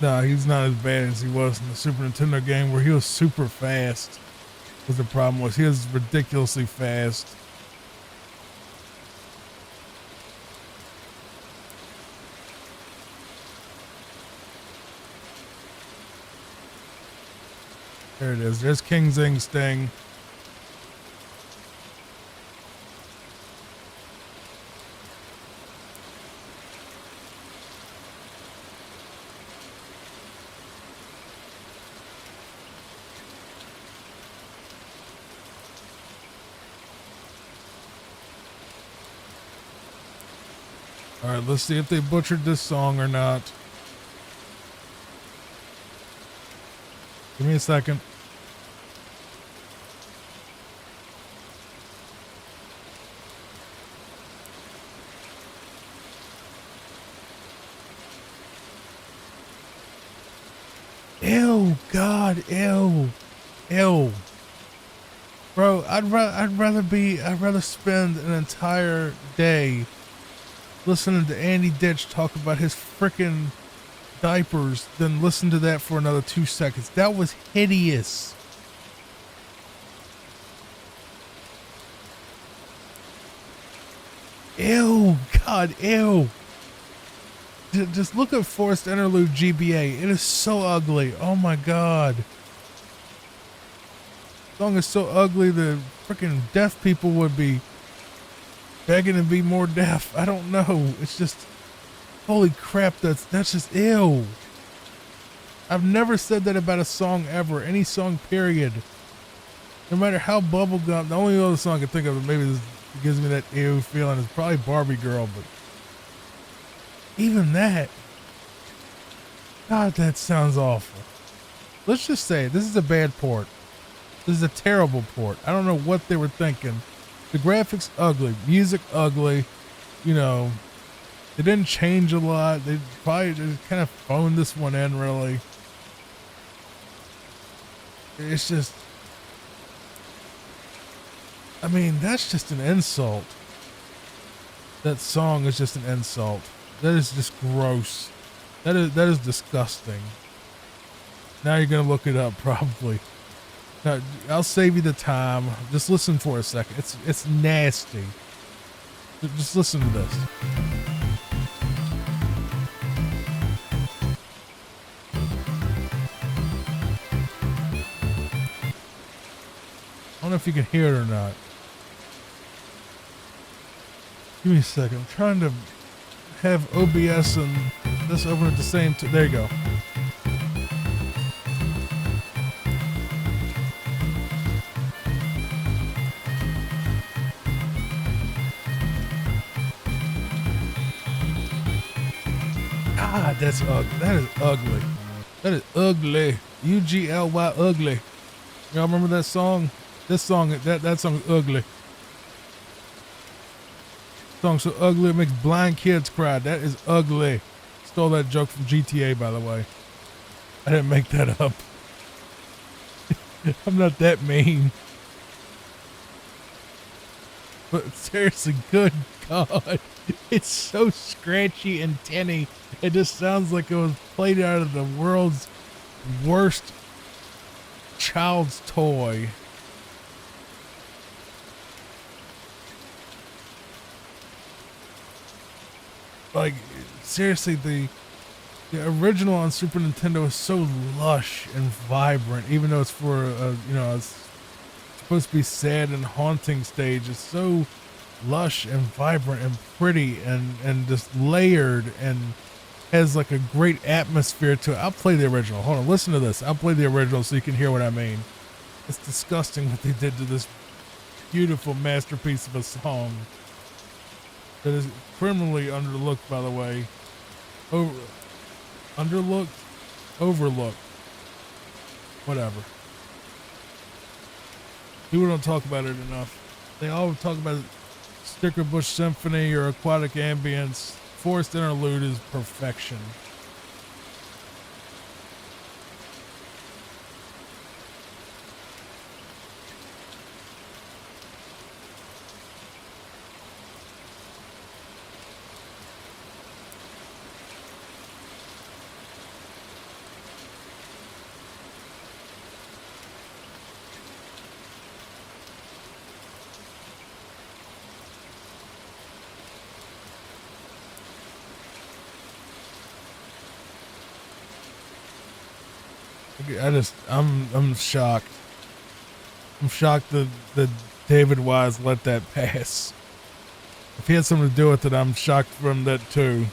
No, he's not as bad as he was in the Super Nintendo game where he was super fast. What the problem was, he was ridiculously fast. There it is. There's King Zing Sting. All right, let's see if they butchered this song or not. Give me a second. Ew, God, ew, ew. Bro, I'd rather spend an entire day listening to Andy Ditch talk about his frickin' diapers than listen to that for another 2 seconds. That was hideous. Ew, God, ew. Just look at Forced Interlude GBA. It is so ugly. Oh my God. The song is so ugly that freaking deaf people would be begging to be more deaf. I don't know. It's just, holy crap, that's just ew. I've never said that about a song ever. Any song, period. No matter how bubblegum, the only other song I can think of that maybe this gives me that ew feeling is probably Barbie Girl, but even that, God, that sounds awful. Let's just say this is a bad port. This is a terrible port. I don't know what they were thinking. The graphics ugly, music ugly. You know, they didn't change a lot. They probably just kind of phoned this one in, really. It's just, I mean, that's just an insult. That song is just an insult. That is just gross. That is disgusting. Now you're gonna look it up, probably. Now, I'll save you the time. Just listen for a second. It's nasty. Just listen to this. I don't know if you can hear it or not. Give me a second. I'm trying to have OBS and this open at the same time. There you go. God, that's ugly. That is ugly. That is ugly. UGLY ugly. Y'all remember that song? This song, that song is ugly. Song's so ugly it makes blind kids cry. That is ugly. Stole that joke from GTA, by the way. I didn't make that up. I'm not that mean. But seriously, good God. It's so scratchy and tinny. It just sounds like it was played out of the world's worst child's toy. Like, seriously, the original on Super Nintendo is so lush and vibrant, even though it's for it's supposed to be sad and haunting stage. It's so lush and vibrant and pretty and just layered and has like a great atmosphere to it. I'll play the original. Hold on, listen to this. I'll play the original so you can hear what I mean. It's disgusting what they did to this beautiful masterpiece of a song. That is criminally underlooked, by the way. Underlooked? Overlooked. Whatever. People don't talk about it enough. They all talk about Sticker Bush Symphony or Aquatic Ambience. Forced Interlude is perfection. I'm shocked. I'm shocked that David Wise let that pass. If he had something to do with it, I'm shocked from that too.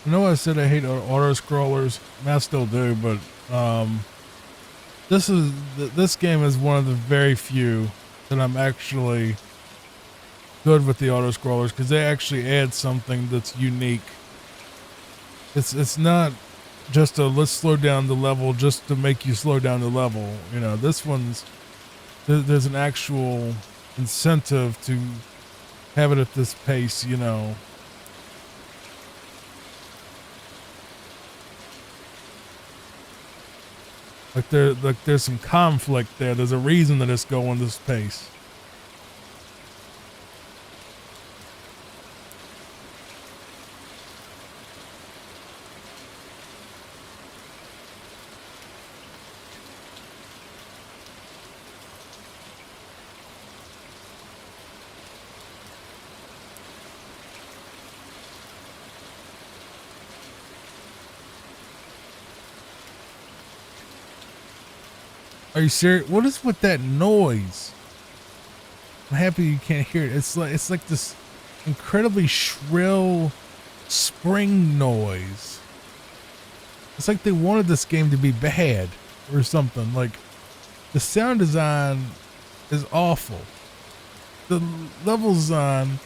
I know I said I hate auto scrollers. I still do, but this game is one of the very few that I'm actually good with the auto scrollers because they actually add something that's unique. It's not just a let's slow down the level just to make you slow down the level. You know, this one's there's an actual incentive to have it at this pace. You know. There's some conflict there. There's a reason that it's going this pace. Are you serious? What is with that noise? I'm happy you can't hear it. It's like this incredibly shrill spring noise. It's like they wanted this game to be bad or something. Like the sound design is awful. The level design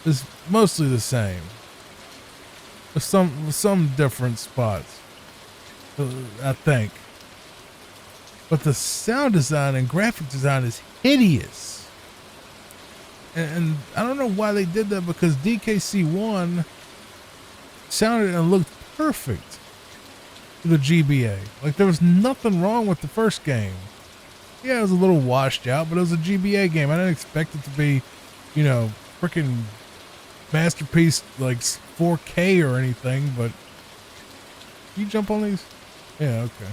is mostly the same. With some different spots. I think. But the sound design and graphic design is hideous. And I don't know why they did that because DKC1 sounded and looked perfect to the GBA. Like there was nothing wrong with the first game. Yeah, it was a little washed out, but it was a GBA game. I didn't expect it to be, you know, freaking masterpiece like 4K or anything, but can you jump on these? Yeah, okay.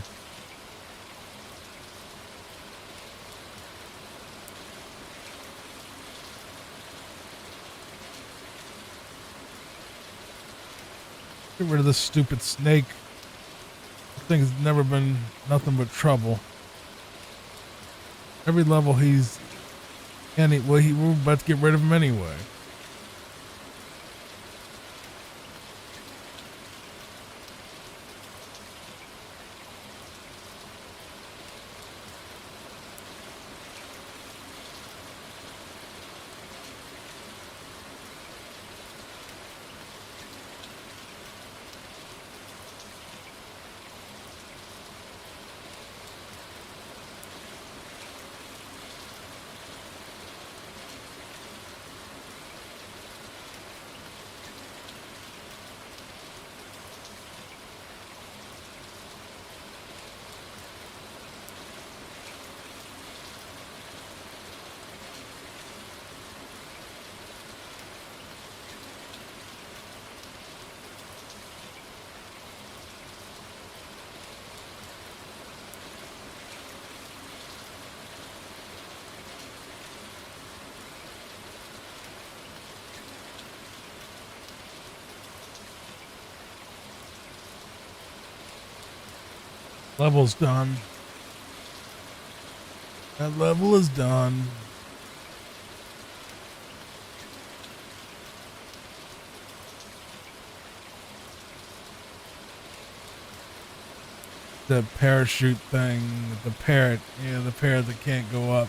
Get rid of this stupid snake. This thing's never been nothing but trouble. Every level he's in, we're about to get rid of him anyway. Level's done. That level is done. The parachute thing, the parrot, yeah, the parrot that can't go up.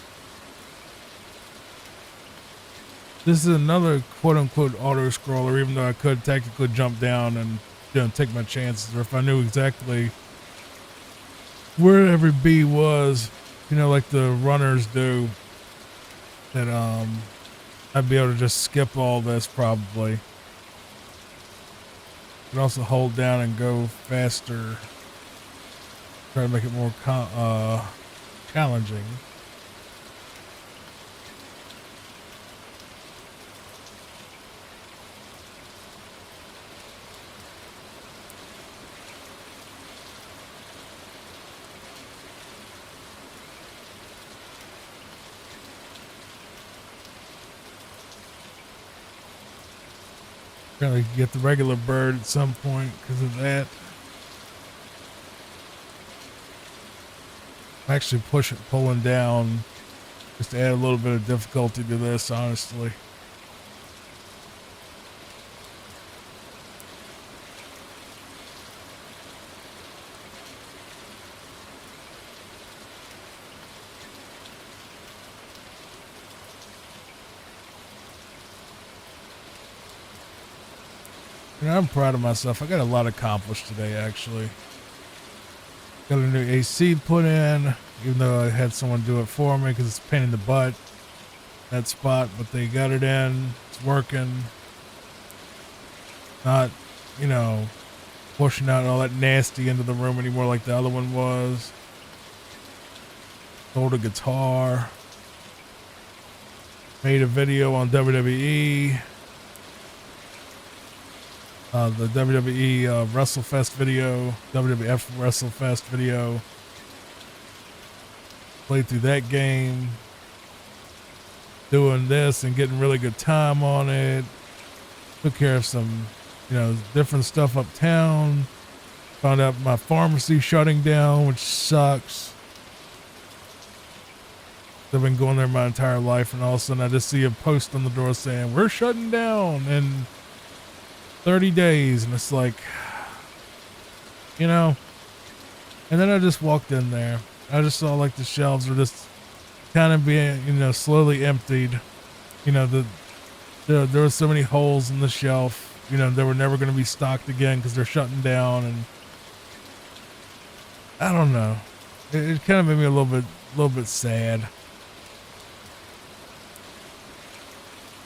This is another quote-unquote auto-scroller, even though I could technically jump down and, you know, take my chances, or if I knew exactly where every bee was, you know, like the runners do, that I'd be able to just skip all this probably. You can also hold down and go faster. Try to make it more challenging. Apparently you get the regular bird at some point because of that. I'm actually pulling down just to add a little bit of difficulty to this, honestly. You know, I'm proud of myself. I got a lot accomplished today, actually. Got a new AC put in, even though I had someone do it for me because it's a pain in the butt, that spot, but they got it in. It's working. Not, you know, pushing out all that nasty into the room anymore like the other one was. Sold a guitar. Made a video on WWE. The WWE WrestleFest video, WWF WrestleFest video. Played through that game. Doing this and getting really good time on it. Took care of some, you know, different stuff uptown. Found out my pharmacy shutting down, which sucks. I've been going there my entire life, and all of a sudden I just see a post on the door saying, "We're shutting down," and 30 days, and it's like, you know. And then I just walked in there. I just saw like the shelves were just kind of being, you know, slowly emptied. You know, there were so many holes in the shelf. You know, they were never going to be stocked again because they're shutting down. And I don't know. It kind of made me a little bit sad.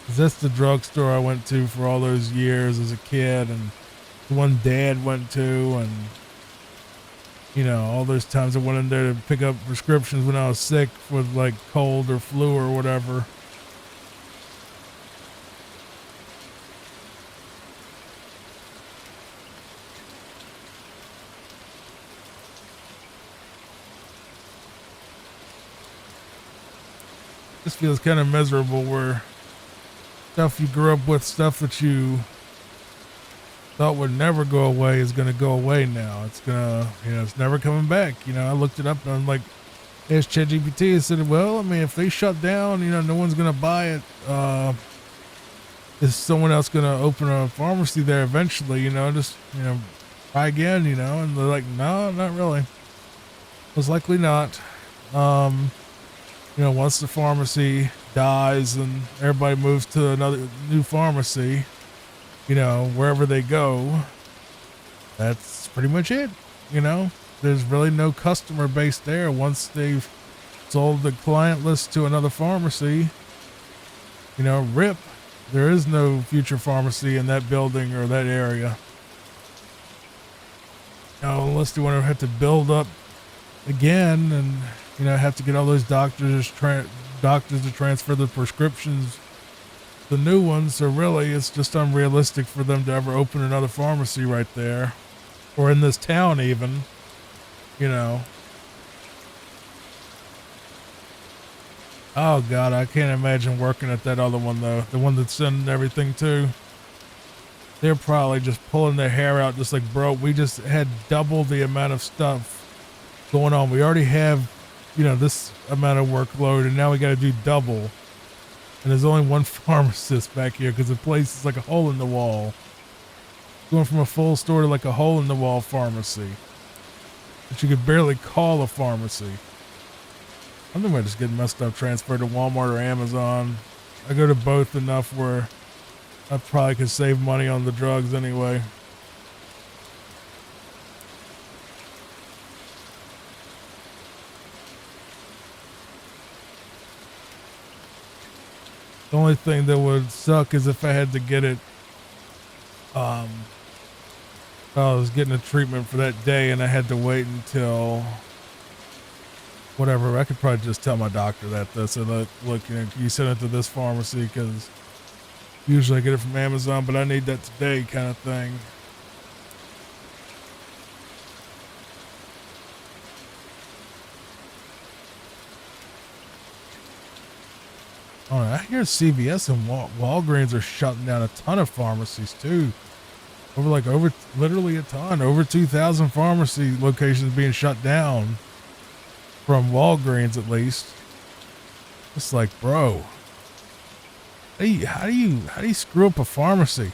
'Cause that's the drugstore I went to for all those years as a kid, and the one Dad went to, and, you know, all those times I went in there to pick up prescriptions when I was sick with like cold or flu or whatever. This feels kind of miserable where stuff you grew up with, stuff that you thought would never go away is going to go away now. It's going to, you know, it's never coming back. You know, I looked it up and I'm like, asked ChatGPT and said, well, I mean, if they shut down, you know, no one's going to buy it. Is someone else going to open a pharmacy there eventually, you know, just, you know, try again, you know? And they're like, no, not really. Most likely not. You know, once the pharmacy dies and everybody moves to another new pharmacy, you know, wherever they go, that's pretty much it. You know, there's really no customer base there once they've sold the client list to another pharmacy. You know, rip, there is no future pharmacy in that building or that area. You know, unless they want to have to build up again and, you know, have to get all those doctors to transfer the prescriptions, the new ones. So really, it's just unrealistic for them to ever open another pharmacy right there, or in this town even, you know. Oh God, I can't imagine working at that other one though. The one that's sending everything to. They're probably just pulling their hair out, just like, bro, we just had double the amount of stuff going on. We already have, this amount of workload, and now we got to do double. And there's only one pharmacist back here because the place is like a hole in the wall. Going from a full store to like a hole in the wall pharmacy that you could barely call a pharmacy. I think I just get my stuff transferred to Walmart or Amazon. I go to both enough where I probably could save money on the drugs anyway. The only thing that would suck is if I had to get it, I was getting a treatment for that day and I had to wait until whatever. I could probably just tell my doctor that this, and look, can you send it to this pharmacy because usually I get it from Amazon, but I need that today kind of thing. Oh, I hear CVS and Walgreens are shutting down a ton of pharmacies too. Over literally a ton, over 2,000 pharmacy locations being shut down from Walgreens at least. It's like, bro, how do you screw up a pharmacy?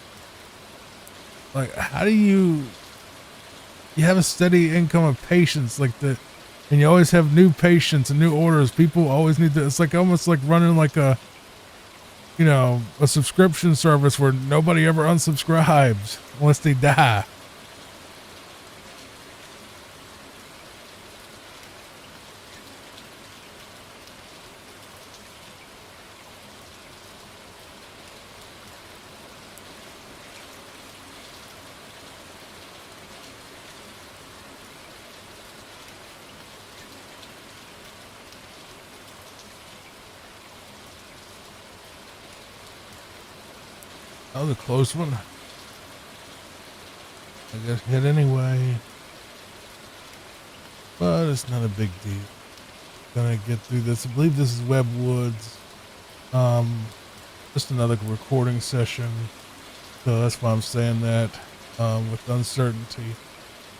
Like, how do you have a steady income of patients like that, and you always have new patients and new orders. People always need to. It's like almost like running like a subscription service where nobody ever unsubscribes unless they die. That was a close one. I guess hit anyway. But it's not a big deal. Gonna get through this. I believe this is Web Woods. Just another recording session. So that's why I'm saying that. With uncertainty.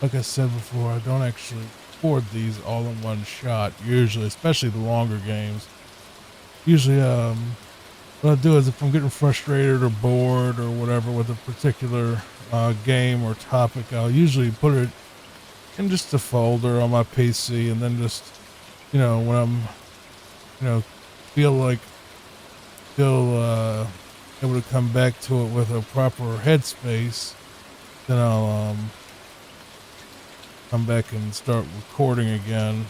Like I said before, I don't actually record these all in one shot. Usually, especially the longer games. Usually, what I do is if I'm getting frustrated or bored or whatever with a particular game or topic, I'll usually put it in just a folder on my PC, and then just, when I'm, feel able to come back to it with a proper headspace, then I'll come back and start recording again.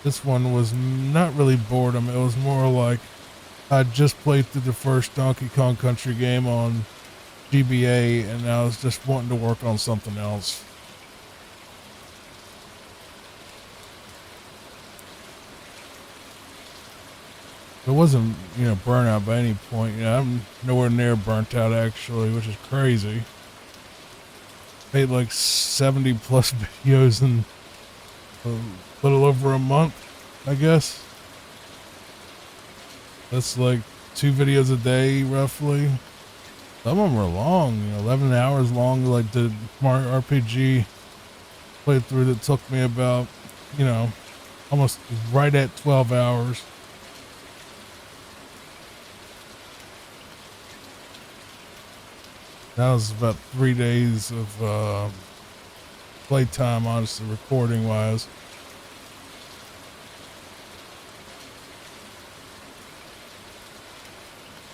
This one was not really boredom. It was more like I just played through the first Donkey Kong Country game on GBA, and I was just wanting to work on something else. It wasn't, burnout by any point. I'm nowhere near burnt out actually, which is crazy. Made like 70 plus videos in a little over a month, I guess. That's like 2 videos a day, roughly. Some of them are long, 11 hours long, like the Mario RPG playthrough that took me about, almost right at 12 hours. That was about 3 days of playtime, honestly, recording wise.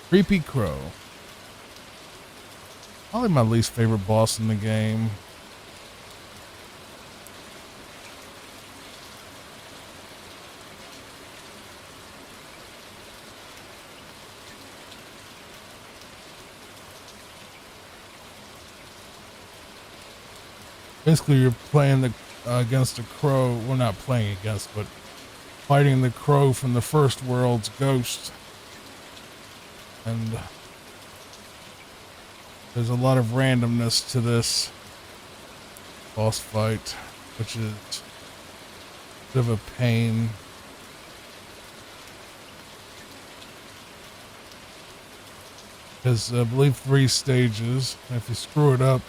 Creepy Crow. Probably my least favorite boss in the game. Basically, you're playing against a crow. Well, not playing against, but fighting the crow from the first world's ghost. And there's a lot of randomness to this boss fight, which is a bit of a pain. There's, I believe, 3 stages. And if you screw it up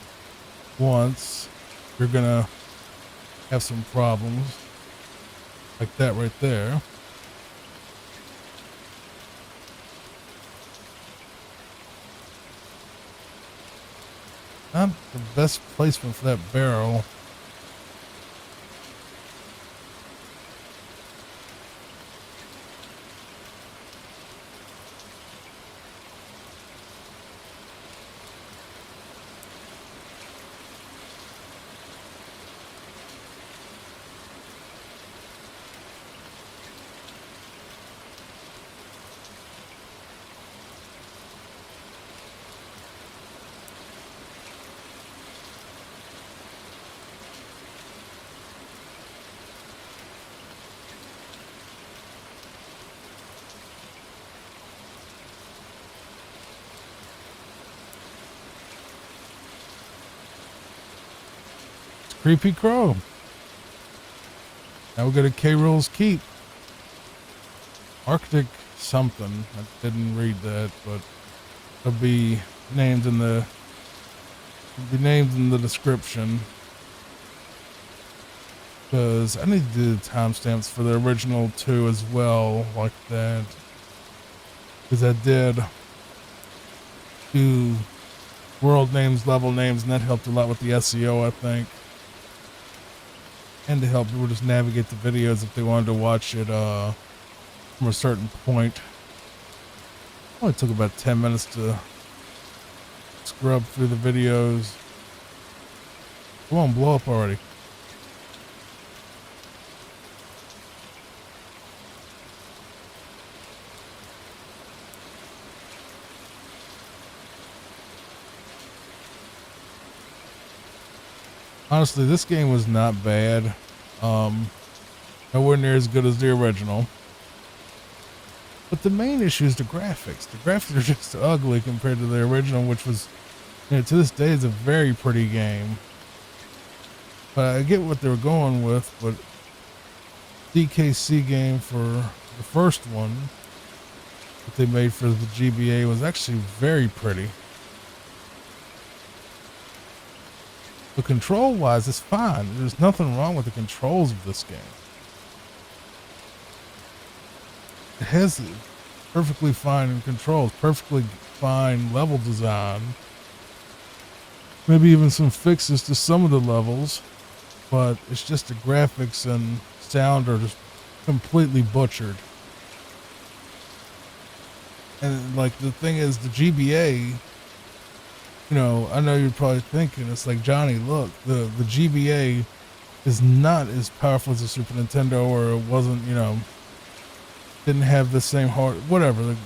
once, you're gonna have some problems like that right there. Not the best placement for that barrel. It's Creepy Crow. Now we go to K. Rool's Keep. Arctic something. I didn't read that, but it'll be named in the description. Because I need to do the timestamps for the original 2 as well, like that. Because I did do world names, level names, and that helped a lot with the SEO, I think. And to help people just navigate the videos if they wanted to watch it from a certain point. Only took about 10 minutes to scrub through the videos. Come on, blow up already. Honestly, this game was not bad. Nowhere near as good as the original. But the main issue is the graphics. The graphics are just ugly compared to the original, which was, to this day, is a very pretty game. But I get what they were going with, but DKC game for the first one that they made for the GBA was actually very pretty. The control-wise, it's fine. There's nothing wrong with the controls of this game. It has perfectly fine controls, perfectly fine level design. Maybe even some fixes to some of the levels, but it's just the graphics and sound are just completely butchered. And like the thing is, the GBA, I know you're probably thinking, it's like, Johnny, look, the GBA is not as powerful as the Super Nintendo, or it wasn't, didn't have the same hard, whatever the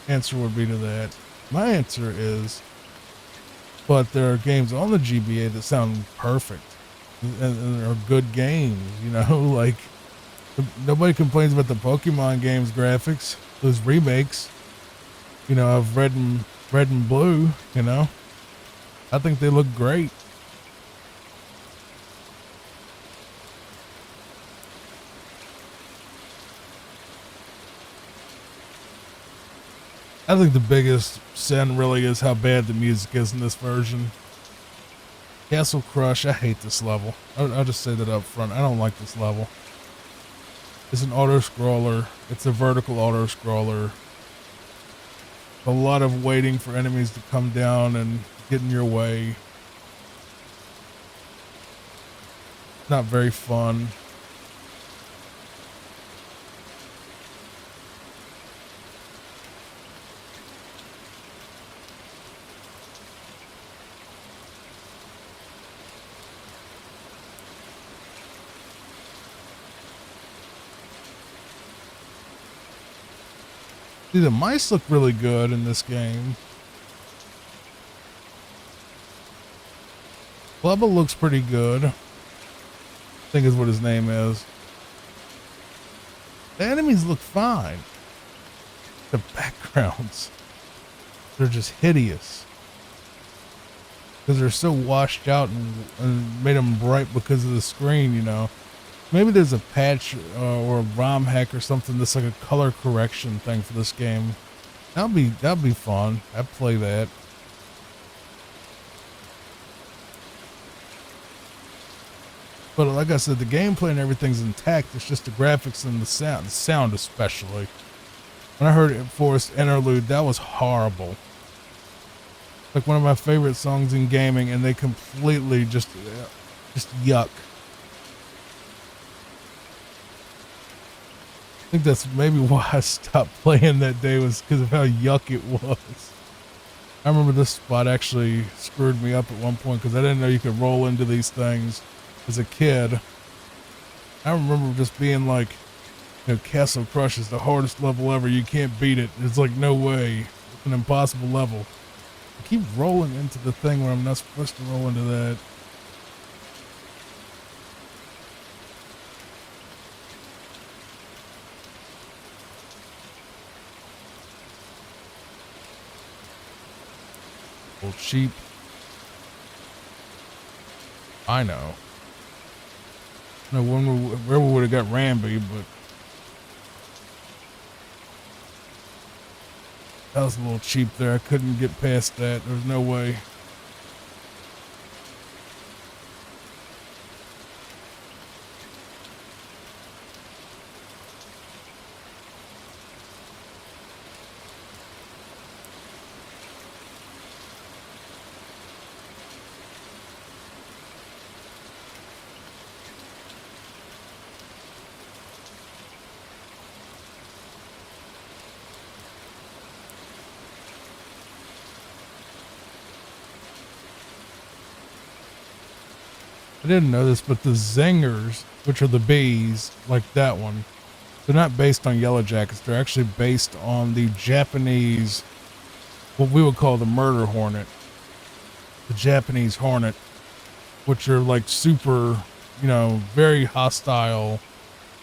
answer would be to that. My answer is, but there are games on the GBA that sound perfect and are good games, like nobody complains about the Pokemon games graphics, those remakes, of red and blue, I think they look great. I think the biggest sin really is how bad the music is in this version. Castle Crush, I hate this level. I'll just say that up front. I don't like this level. It's an auto-scroller. It's a vertical auto-scroller. A lot of waiting for enemies to come down and get in your way. Not very fun. See, the mice look really good in this game. Bubba looks pretty good. I think is what his name is. The enemies look fine. The backgrounds, they're just hideous. Because they're so washed out and made them bright because of the screen, Maybe there's a patch or a ROM hack or something that's like a color correction thing for this game. That'd be fun. I'd play that. But like I said, the gameplay and everything's intact. It's just the graphics and the sound especially. When I heard Forest Interlude, that was horrible. Like one of my favorite songs in gaming, and they completely just yuck. I think that's maybe why I stopped playing that day, was because of how yuck it was. I remember this spot actually screwed me up at one point because I didn't know you could roll into these things as a kid. I remember just being like, you know, Castle Crush is the hardest level ever. You can't beat it. It's like, no way. It's an impossible level. I keep rolling into the thing when I'm not supposed to roll into that. Old sheep. I know. No one where we would have got Ramby, but that was a little cheap there. I couldn't get past that. There was no way. I didn't know this, but the zingers, which are the bees, like that one, they're not based on yellow jackets. They're actually based on the Japanese, what we would call the murder hornet, the Japanese hornet, which are like super, you know, very hostile.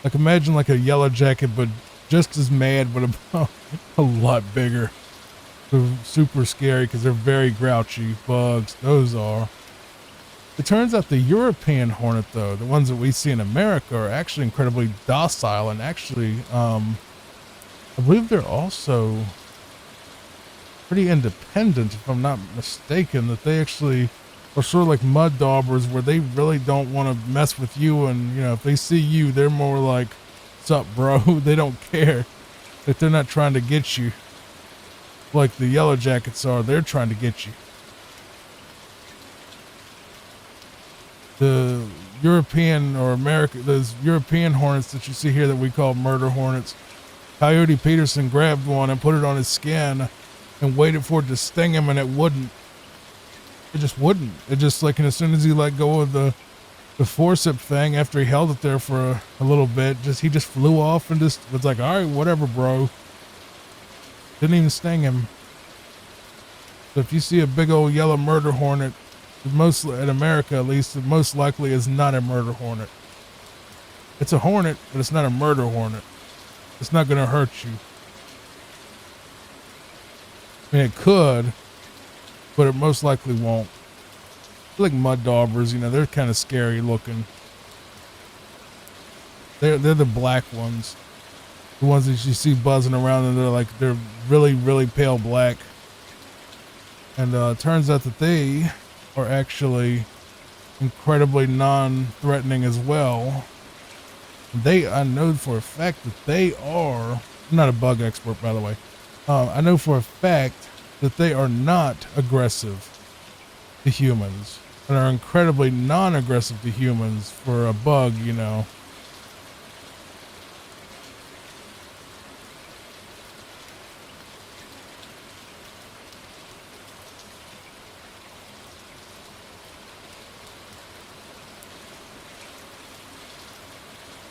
Like imagine like a yellow jacket, but just as mad, but a lot bigger. They're super scary because they're very grouchy bugs. Those are. It turns out the European hornet, though, the ones that we see in America, are actually incredibly docile, and actually, I believe they're also pretty independent, if I'm not mistaken, that they actually are sort of like mud daubers, where they really don't want to mess with you, and, you know, if they see you, they're more like, "Sup, bro?" They don't care. That they're not trying to get you like the yellow jackets are. They're trying to get you. The European or American, those European hornets that you see here that we call murder hornets, Coyote Peterson grabbed one and put it on his skin and waited for it to sting him, and it wouldn't. It just wouldn't. It just, like, and as soon as he let go of the forceps thing, after he held it there for a little bit, he just flew off and just was like, "All right, whatever, bro." Didn't even sting him. So if you see a big old yellow murder hornet, most in America at least, it most likely is not a murder hornet. It's a hornet, but it's not a murder hornet. It's not going to hurt you. I mean, it could, but it most likely won't. Like mud daubers, you know, they're kind of scary looking. They're the black ones, the ones that you see buzzing around, and they're really, really pale black. And it turns out that they are actually incredibly non-threatening as well. I know for a fact that they are, I'm not a bug expert, by the way. I know for a fact that they are not aggressive to humans, and are incredibly non-aggressive to humans for a bug, you know.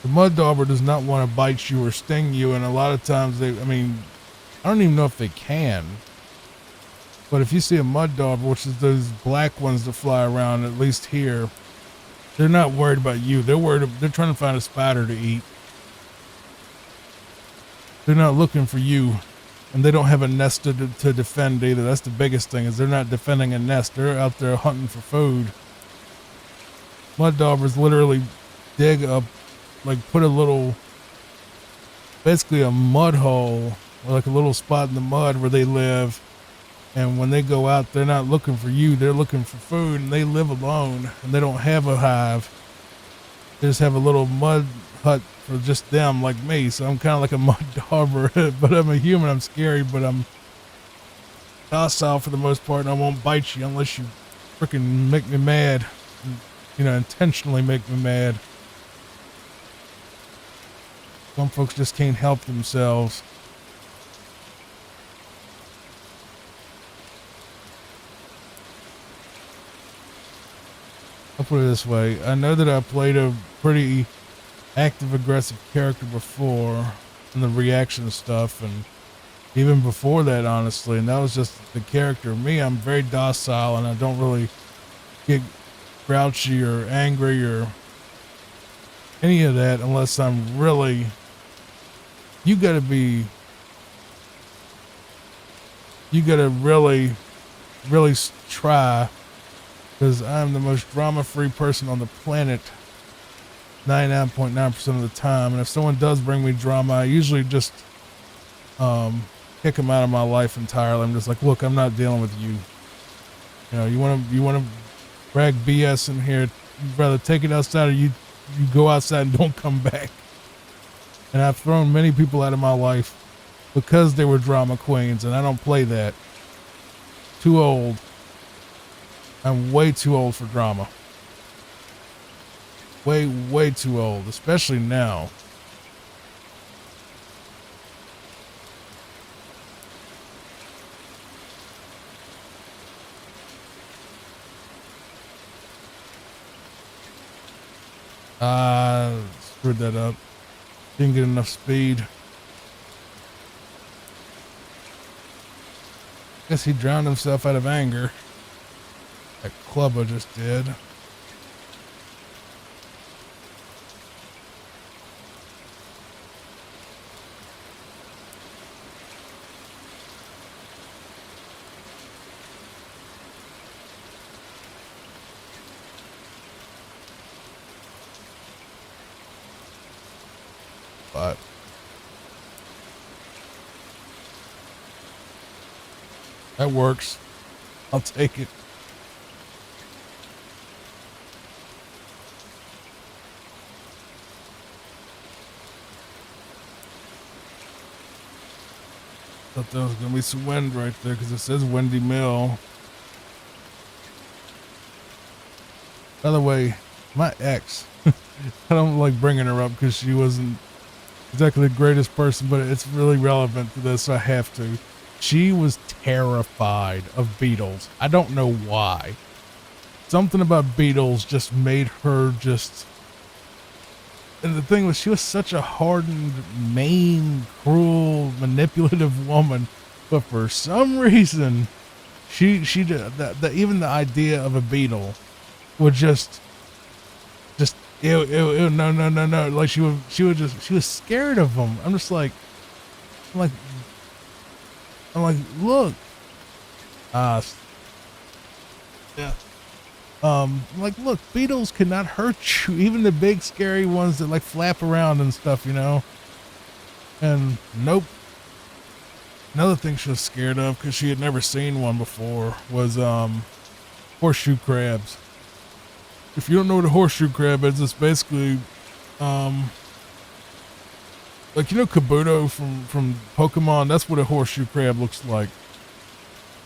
The mud dauber does not want to bite you or sting you, and a lot of times I don't even know if they can. But if you see a mud dauber, which is those black ones that fly around, at least here, they're not worried about you. They're trying to find a spider to eat. They're not looking for you, and they don't have a nest to defend either. That's the biggest thing, is they're not defending a nest. They're out there hunting for food. Mud daubers literally dig up, like put basically a mud hole, or like a little spot in the mud where they live. And when they go out, they're not looking for you. They're looking for food, and they live alone, and they don't have a hive. They just have a little mud hut for just them, like me. So I'm kind of like a mud dauber, but I'm a human. I'm scary, but I'm docile for the most part, and I won't bite you unless you freaking make me mad. You know, intentionally make me mad. Some folks just can't help themselves. I'll put it this way. I know that I played a pretty active, aggressive character before in the reaction stuff, and even before that, honestly, and that was just the character. Me, I'm very docile, and I don't really get grouchy or angry or any of that unless I'm really, you gotta be, you gotta really, really try, because I'm the most drama-free person on the planet 99.9% of the time. And if someone does bring me drama, I usually just kick them out of my life entirely. I'm just like, look, I'm not dealing with you. You know, you want to drag BS in here, you'd rather take it outside, or you go outside and don't come back. And I've thrown many people out of my life because they were drama queens, and I don't play that. Too old. I'm way too old for drama. Way, way too old, especially now. Screwed that up. Didn't get enough speed. Guess he drowned himself out of anger. That club I just did. But that works. I'll take it. Thought there was gonna be some wind right there because it says Windy Mill. By the way, my ex, I don't like bringing her up because she wasn't exactly the greatest person, but it's really relevant to this, so I have to. She was terrified of beetles. I don't know why. Something about beetles just made her just. And the thing was, she was such a hardened, mean, cruel, manipulative woman, but for some reason, she did that. Even the idea of a beetle would just ew, ew, ew, no, no, no, no. Like she was scared of them. I'm like, look, uh, yeah. I'm like, look, beetles cannot hurt you. Even the big scary ones that like flap around and stuff, you know. And nope. Another thing she was scared of because she had never seen one before was horseshoe crabs. If you don't know what a horseshoe crab is, it's basically like, you know, Kabuto from Pokemon. That's what a horseshoe crab looks like.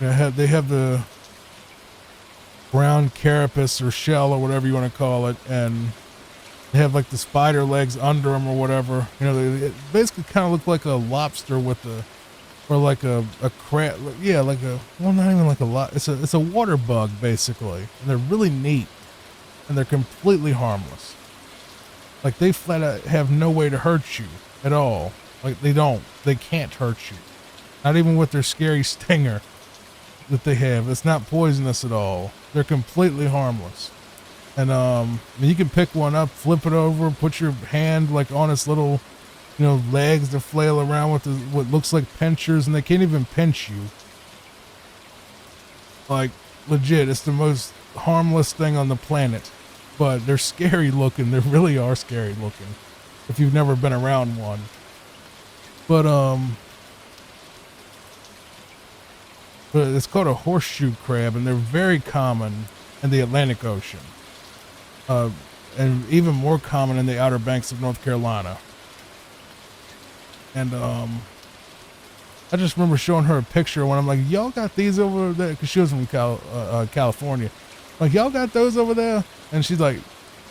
They have the brown carapace or shell or whatever you want to call it, and they have like the spider legs under them or whatever. You know, they basically kind of look like a lobster with a, or like a crab. Yeah, like a, well, not even like a lot. It's a water bug basically, and they're really neat, and they're completely harmless. Like they flat out have no way to hurt you at all. Like they can't hurt you. Not even with their scary stinger that they have. It's not poisonous at all. They're completely harmless. And you can pick one up, flip it over, put your hand like on its little, you know, legs to flail around with what looks like pinchers, and they can't even pinch you. Like legit, it's the most harmless thing on the planet. But they're scary looking. They really are scary looking if you've never been around one. But it's called a horseshoe crab, and they're very common in the Atlantic Ocean. and even more common in the Outer Banks of North Carolina. And I just remember showing her a picture when I'm like, y'all got these over there? Because she was from California. Like, y'all got those over there? And she's like,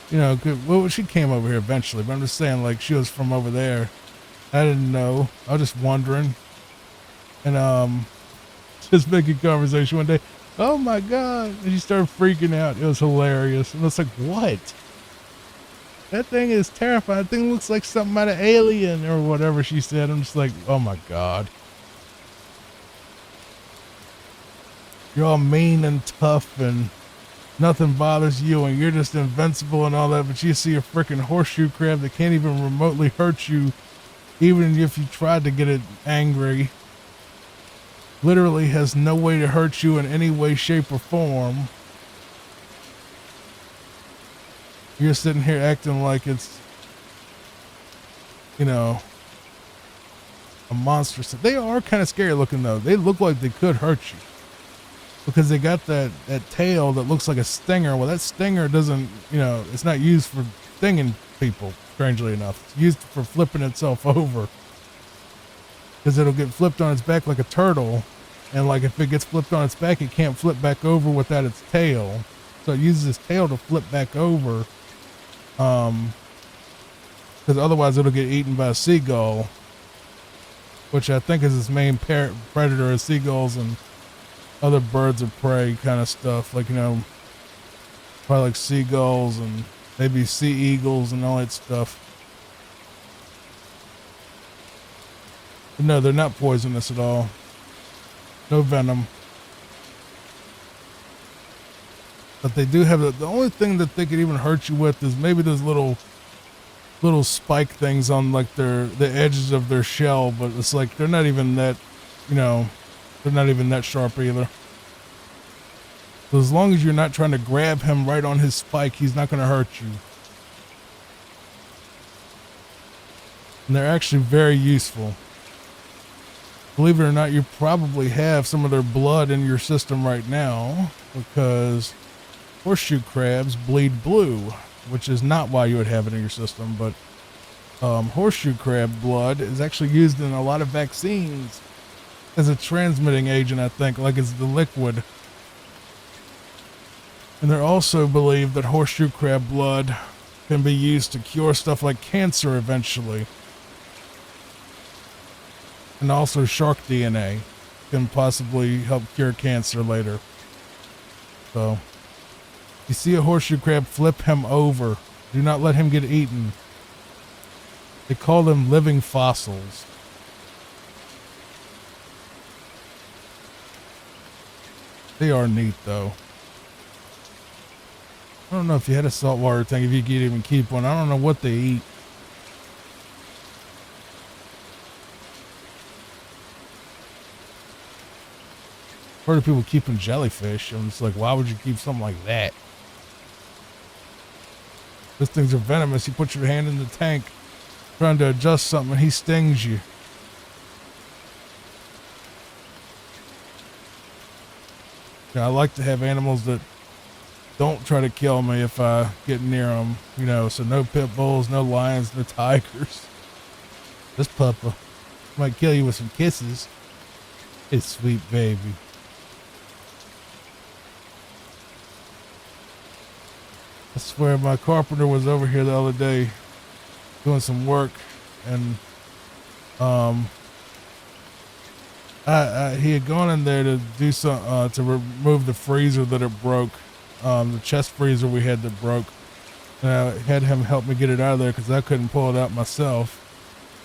you know, well, she came over here eventually, but I'm just saying, like, she was from over there. I didn't know. I was just wondering. And just making conversation one day. Oh my God. And she started freaking out. It was hilarious. And I was like, what? That thing is terrifying. That thing looks like something out of Alien or whatever she said. I'm just like, oh my God. You're all mean and tough and nothing bothers you and you're just invincible and all that. But you see a freaking horseshoe crab that can't even remotely hurt you, even if you tried to get it angry. Literally has no way to hurt you in any way, shape, or form. You're sitting here acting like it's, you know, a monster. So they are kind of scary looking though. They look like they could hurt you because they got that tail that looks like a stinger. Well, that stinger doesn't, you know, it's not used for stinging people, strangely enough. It's used for flipping itself over because it'll get flipped on its back like a turtle. And like if it gets flipped on its back, it can't flip back over without its tail. So it uses its tail to flip back over. Because otherwise it'll get eaten by a seagull, which I think is its main predator, is seagulls and other birds of prey kind of stuff. Like, you know, probably like seagulls and maybe sea eagles and all that stuff. But no, they're not poisonous at all. No venom. But they do have the only thing that they could even hurt you with is maybe those little spike things on like the edges of their shell, but it's like they're not even that, you know, they're not even that sharp either. So as long as you're not trying to grab him right on his spike, he's not going to hurt you. And they're actually very useful. Believe it or not, you probably have some of their blood in your system right now because horseshoe crabs bleed blue, which is not why you would have it in your system, but horseshoe crab blood is actually used in a lot of vaccines as a transmitting agent, I think, like it's the liquid. And they're also believed that horseshoe crab blood can be used to cure stuff like cancer eventually. And also shark DNA can possibly help cure cancer later. So, you see a horseshoe crab, flip him over. Do not let him get eaten. They call them living fossils. They are neat though. I don't know if you had a saltwater tank, if you could even keep one. I don't know what they eat. Heard of people keeping jellyfish. I'm just like, why would you keep something like that? Those things are venomous. You put your hand in the tank trying to adjust something and he stings you. You know, I like to have animals that don't try to kill me if I get near them, you know, so no pit bulls, no lions, no tigers. This puppa might kill you with some kisses. It's sweet baby. I swear my carpenter was over here the other day doing some work and he had gone in there to do some to remove the freezer that it broke, the chest freezer we had that broke, and I had him help me get it out of there because I couldn't pull it out myself,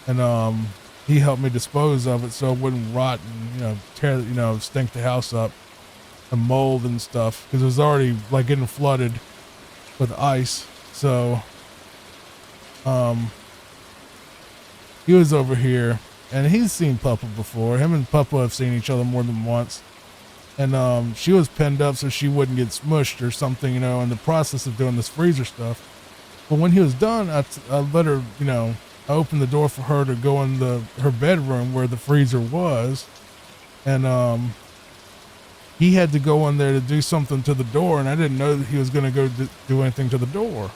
and he helped me dispose of it so it wouldn't rot and, you know, tear, you know, stink the house up and mold and stuff because it was already like getting flooded with ice. So he was over here and he's seen Puppa before. Him and Puppa have seen each other more than once, and she was pinned up so she wouldn't get smushed or something, you know, in the process of doing this freezer stuff. But when he was done, I let her, you know, I opened the door for her to go in her bedroom where the freezer was, and he had to go in there to do something to the door, and I didn't know that he was going to go do anything to the door.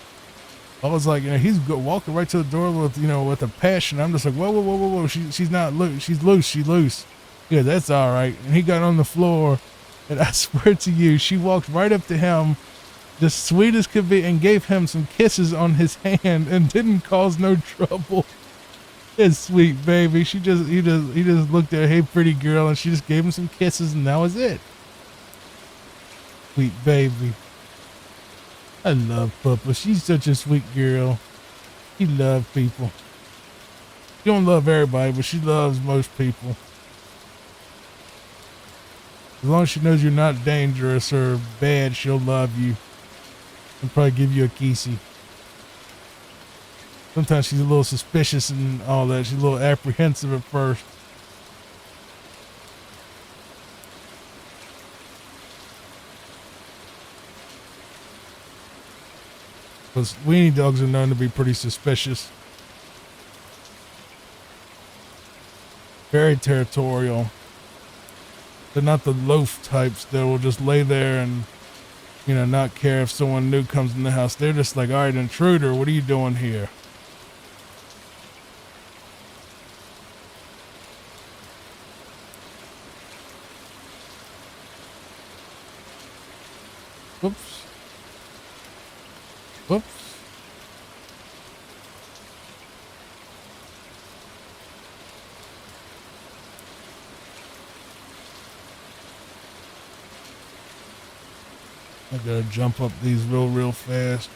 I was like, he's walking right to the door with, with a passion. I'm just like, whoa, whoa, whoa, whoa, whoa. She's not loose. She's loose. She's loose. Yeah, that's all right. And he got on the floor, and I swear to you, she walked right up to him, the sweetest could be, and gave him some kisses on his hand, and didn't cause no trouble. It's sweet, baby. He just looked at her, hey, pretty girl, and she just gave him some kisses, and that was it. Sweet baby. I love Papa. She's such a sweet girl. She loves people. She don't love everybody, but she loves most people. As long as she knows you're not dangerous or bad, she'll love you and probably give you a kissy. Sometimes she's a little suspicious and all that. She's a little apprehensive at first. Because weenie dogs are known to be pretty suspicious. Very territorial. They're not the loaf types that will just lay there and, not care if someone new comes in the house. They're just like, all right, intruder, what are you doing here? Whoops. Whoops. I gotta jump up these real fast.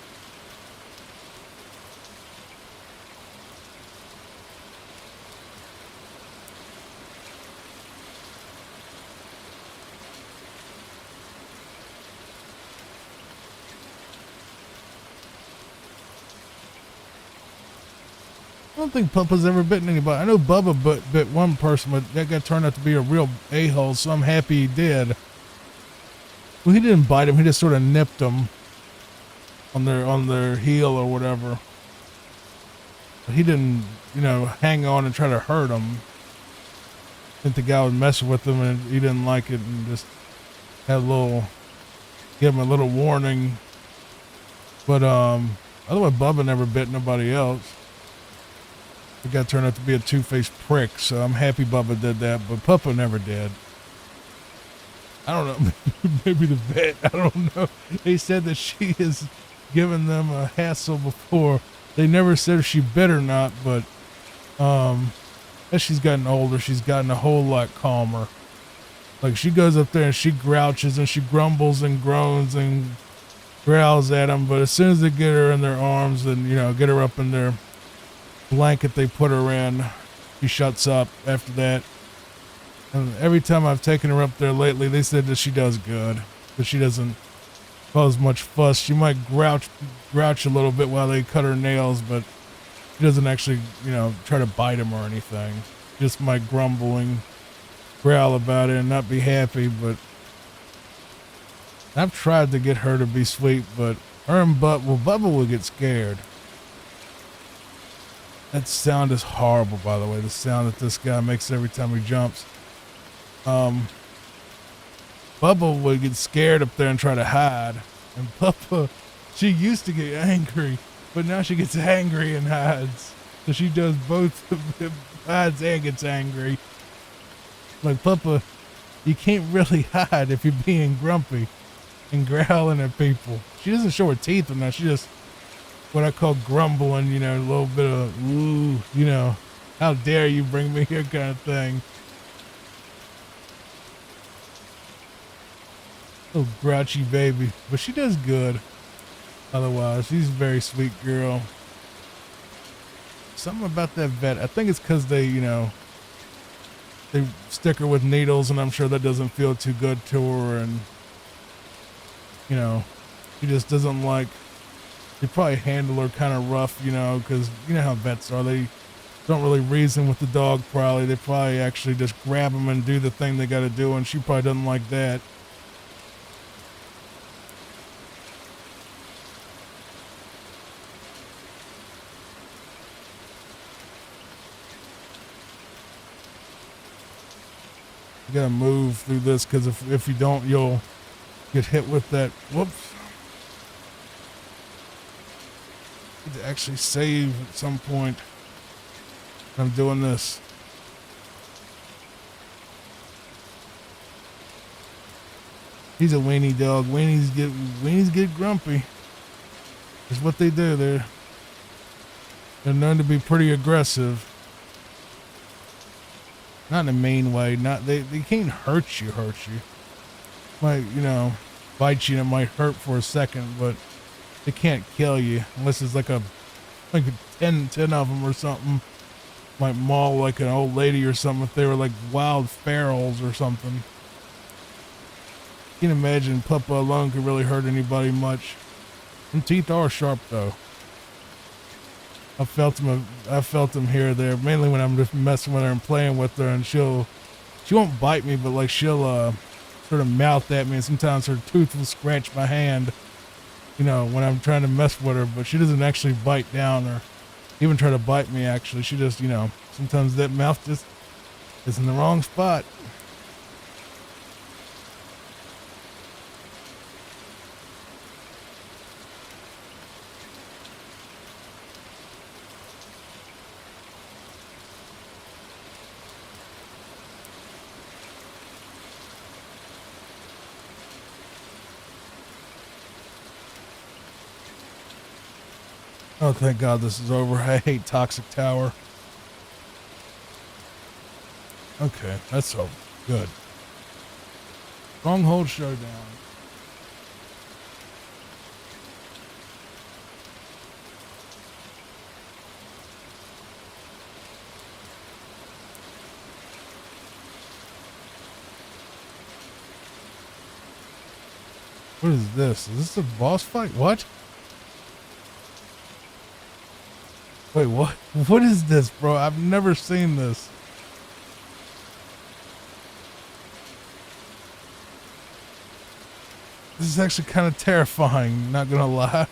I don't think Papa's ever bitten anybody. I know Bubba bit one person, but that guy turned out to be a real a-hole, so I'm happy he did. Well, he didn't bite him. He just sort of nipped him on their heel or whatever. But he didn't, hang on and try to hurt him. I think the guy was messing with him and he didn't like it and just give him a little warning. But otherwise, Bubba never bit nobody else. The guy turned out to be a two-faced prick, so I'm happy Bubba did that, but Papa never did. I don't know, maybe the vet, I don't know. They said that she has given them a hassle before. They never said if she bit or not, but as she's gotten older, she's gotten a whole lot calmer. Like, she goes up there and she grouches and she grumbles and groans and growls at them, but as soon as they get her in their arms and, get her up in their blanket they put her in, she shuts up after that. And every time I've taken her up there lately, they said that she does good, that she doesn't cause much fuss. She might grouch a little bit while they cut her nails, but she doesn't actually, try to bite them or anything. Just might grumble and growl about it and not be happy. But I've tried to get her to be sweet, but her and Bubba will get scared. That sound is horrible, by the way. The sound that this guy makes every time he jumps. Bubba would get scared up there and try to hide. And Bubba, she used to get angry, but now she gets angry and hides. So she does both, hides and gets angry. Like, Bubba, you can't really hide if you're being grumpy and growling at people. She doesn't show her teeth or not. She just, what I call grumbling, a little bit of, ooh, how dare you bring me here kind of thing. Oh, grouchy baby, but she does good. Otherwise, she's a very sweet girl. Something about that vet, I think it's because they stick her with needles, and I'm sure that doesn't feel too good to her, and she just doesn't like. They probably handle her kind of rough, because you know how vets are. They don't really reason with the dog. Probably they probably actually just grab them and do the thing they got to do, and she probably doesn't like that. You gotta move through this, because if you don't, you'll get hit with that. Whoops. Need to actually save at some point. I'm doing this. He's a weenie dog. Weenies get grumpy. That's what they do. They're known to be pretty aggressive. Not in a mean way. Not they can't hurt you. Might, bite you and it might hurt for a second, but they can't kill you unless it's like a 10 of them or something. Might maul like an old lady or something if they were like wild ferals or something. You can imagine Puppa alone could really hurt anybody much. Them teeth are sharp though. I felt them here or there, mainly when I'm just messing with her and playing with her, and she won't bite me, but like she'll sort of mouth at me, and sometimes her tooth will scratch my hand, when I'm trying to mess with her, but she doesn't actually bite down or even try to bite me actually. She just, sometimes that mouth just is in the wrong spot. Oh, thank God this is over. I hate Toxic Tower. Okay, that's so good. Stronghold Showdown. What is this? Is this a boss fight? What? Wait, what? What is this, bro? I've never seen this. This is actually kind of terrifying, not gonna lie.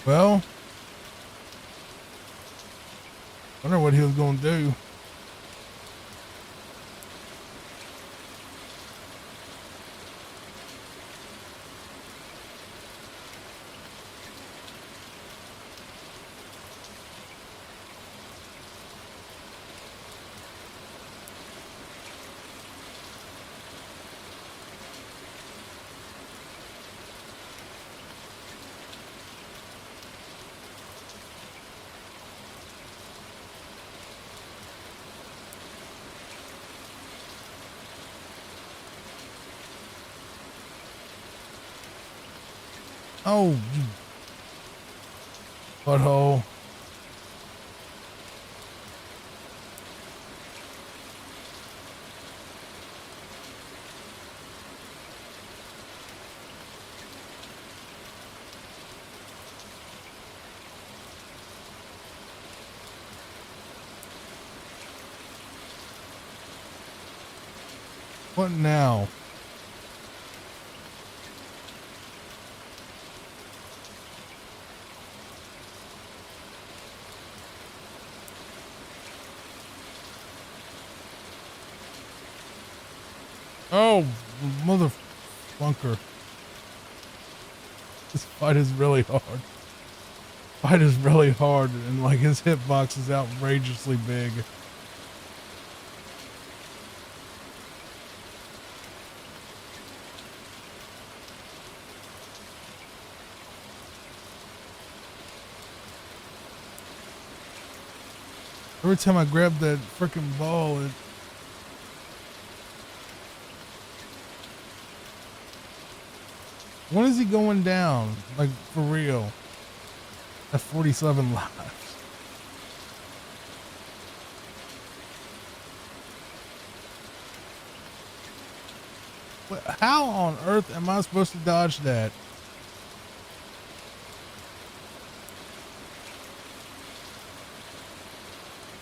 Well, I wonder what he was gonna do. Oh, you butthole. What now? Oh, mother flunker. This fight is really hard. Fight is really hard, and like his hitbox is outrageously big. Every time I grab that freaking ball, it... When is he going down? Like, for real? At 47 lives. How on earth am I supposed to dodge that?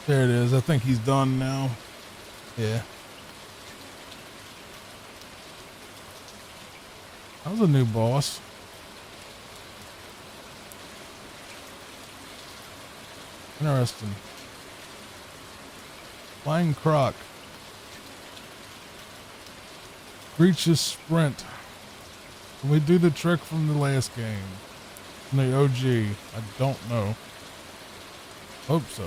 There it is. I think he's done now. Yeah. That was a new boss. Interesting. Flying Croc. Reaches sprint. Can we do the trick from the last game? From the OG? I don't know. Hope so.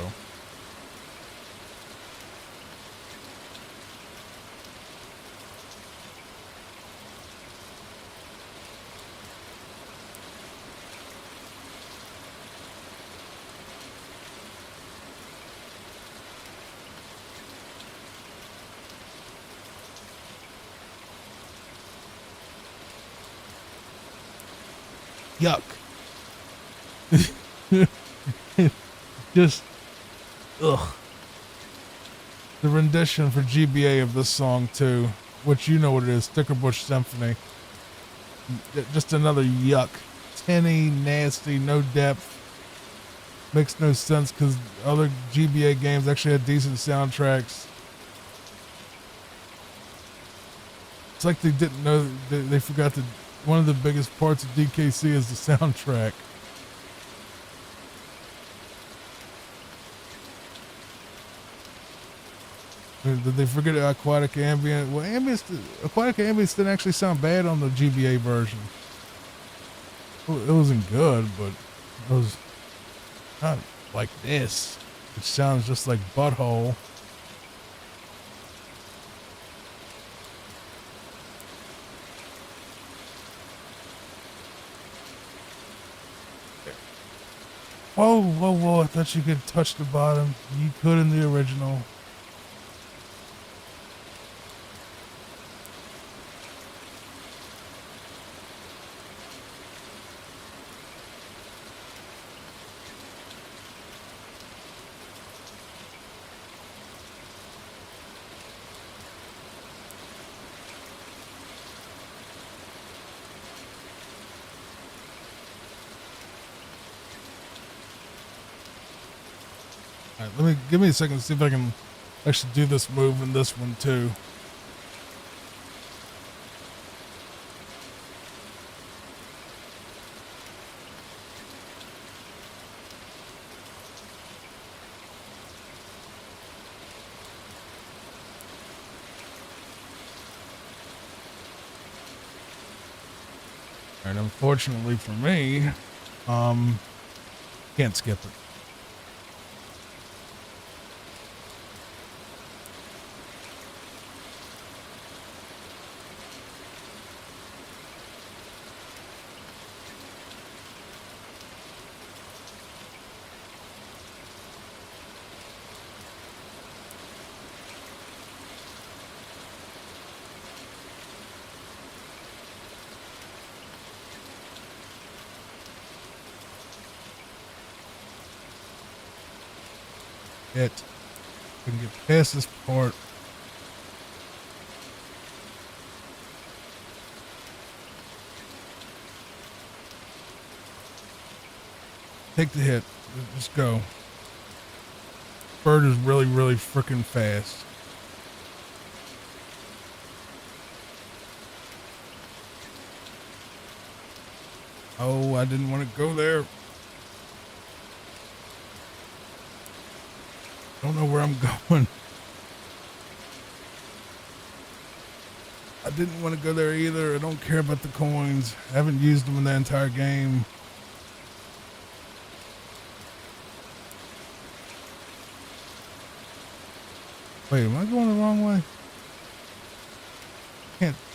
Yuck. Just, ugh. The rendition for GBA of this song too, which you know what it is, Sticker Bush Symphony. Just another yuck. Tinny, nasty, no depth. Makes no sense because other GBA games actually had decent soundtracks. It's like they didn't know, they forgot that one of the biggest parts of DKC is the soundtrack. Did they forget Aquatic Ambient? Well, Aquatic Ambience didn't actually sound bad on the GBA version. It wasn't good, but it was not like this. It sounds just like Butthole. Whoa, whoa, whoa, I thought you could touch the bottom. You could in the original. Alright, give me a second to see if I can actually do this move in this one too. And unfortunately for me, can't skip it. It can get past this part. Take the hit. Just go. Bird is really, really freaking fast. Oh, I didn't want to go there. Don't know where I'm going. I didn't want to go there either. I don't care about the coins. I haven't used them in the entire game. Wait, am I going the wrong way?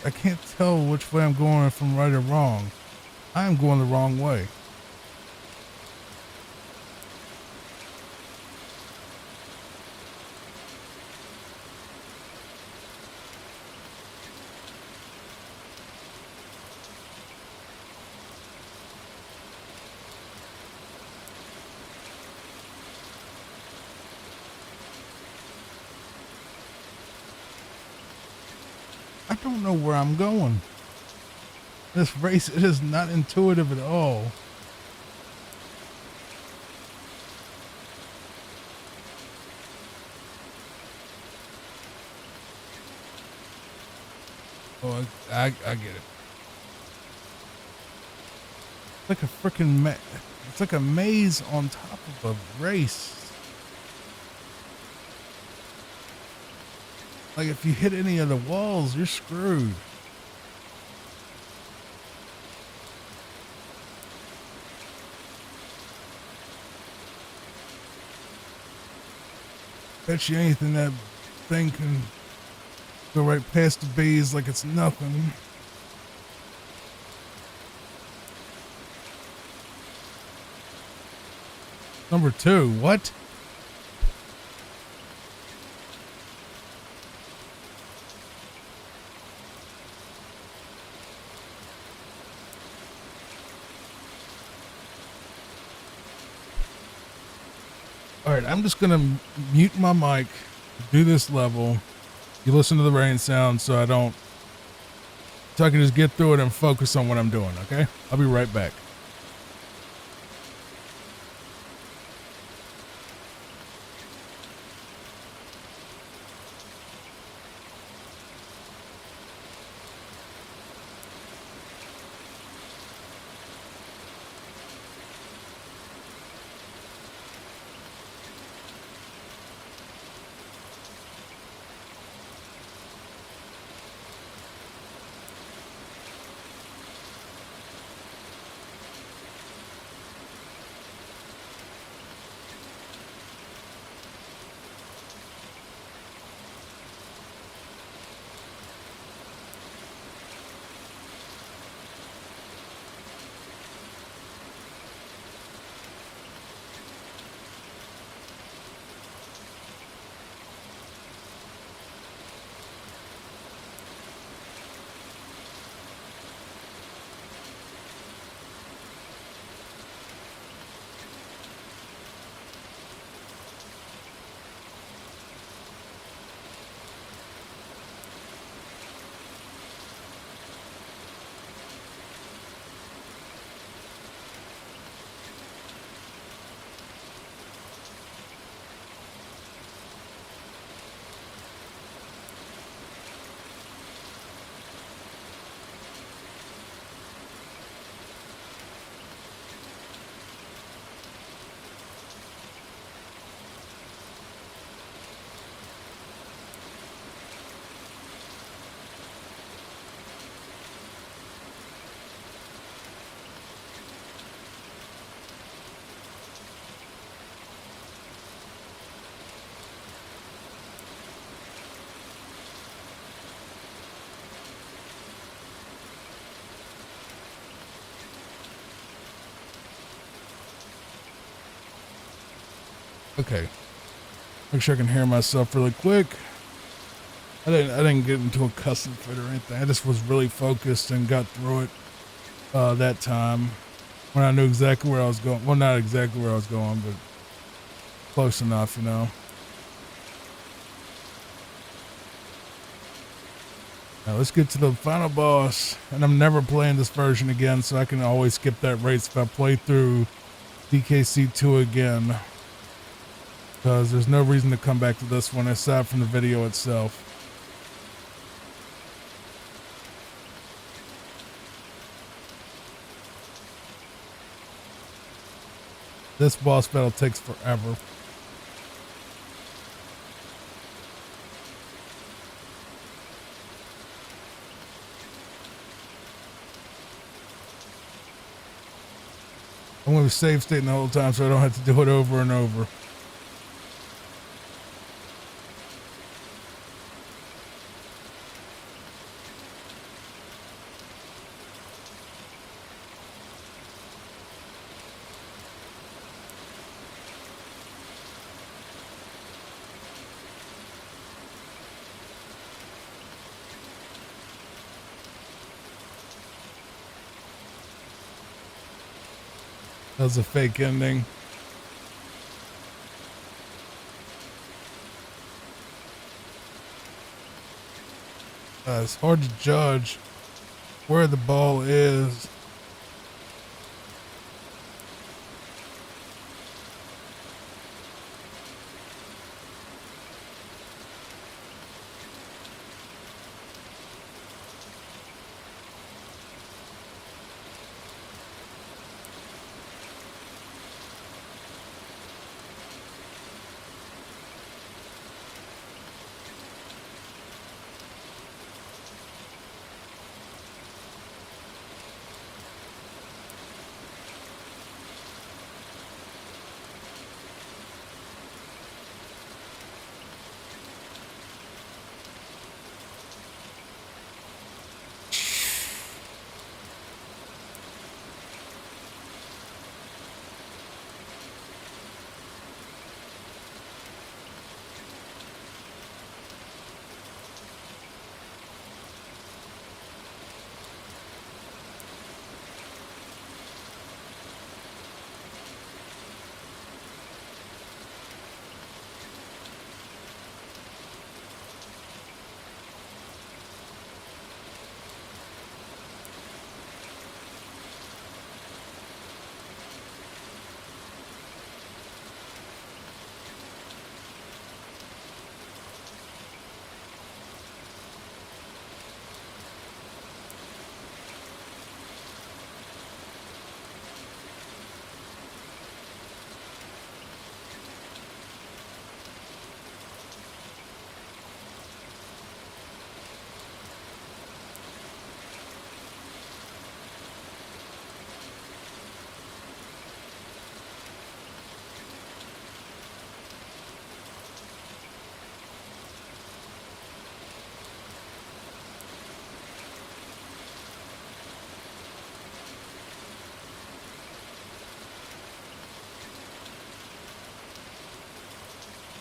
I can't tell which way I'm going, if I'm right or wrong. I am going the wrong way. I don't know where I'm going. This race, it is not intuitive at all. Oh, I get it. It's like a freaking it's like a maze on top of a race. Like if you hit any of the walls, you're screwed. Bet you anything that thing can go right past the bees like it's nothing. Number 2, what? All right, I'm just gonna mute my mic, do this level. You listen to the rain sound so I can just get through it and focus on what I'm doing, okay? I'll be right back. Okay. Make sure I can hear myself really quick. I didn't get into a cussing fit or anything. I just was really focused and got through it that time when I knew exactly where I was going. Well, not exactly where I was going, but close enough, you know. Now let's get to the final boss. And I'm never playing this version again, so I can always skip that race if I play through DKC2 again. Because there's no reason to come back to this one aside from the video itself. This boss battle takes forever. I'm going to be save stating the whole time so I don't have to do it over and over. That was a fake ending. It's hard to judge where the ball is.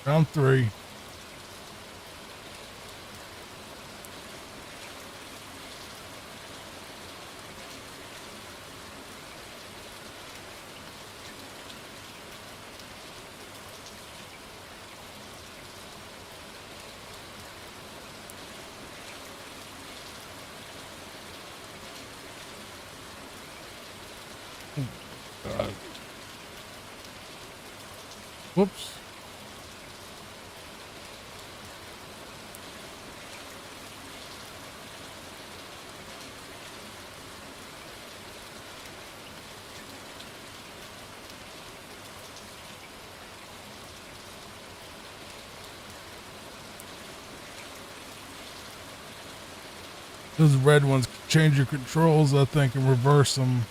Round 3. God. Whoops. Those red ones change your controls, I think, and reverse them.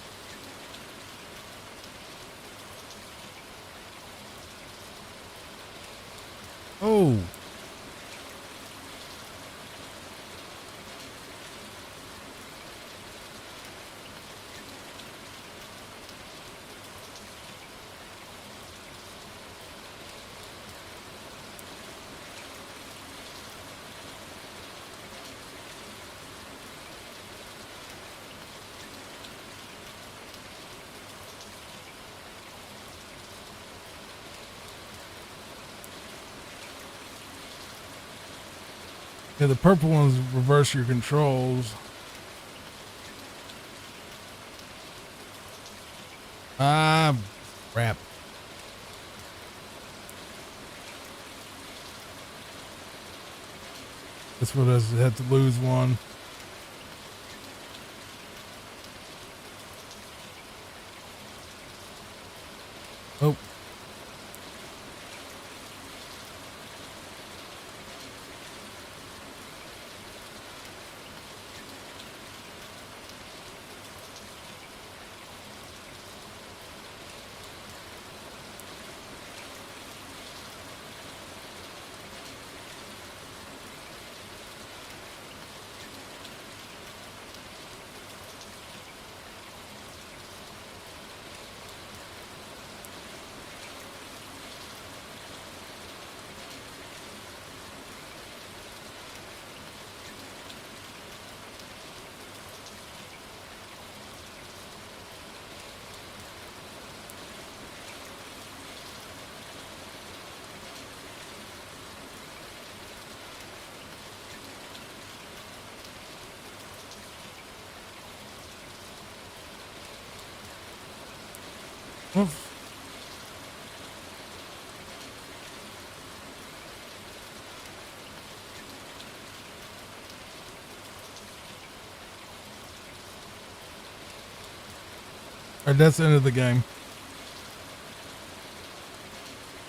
Oh. Yeah, the purple ones reverse your controls. Ah, crap. That's what I had to lose one. Oh. Oof. Alright, that's the end of the game.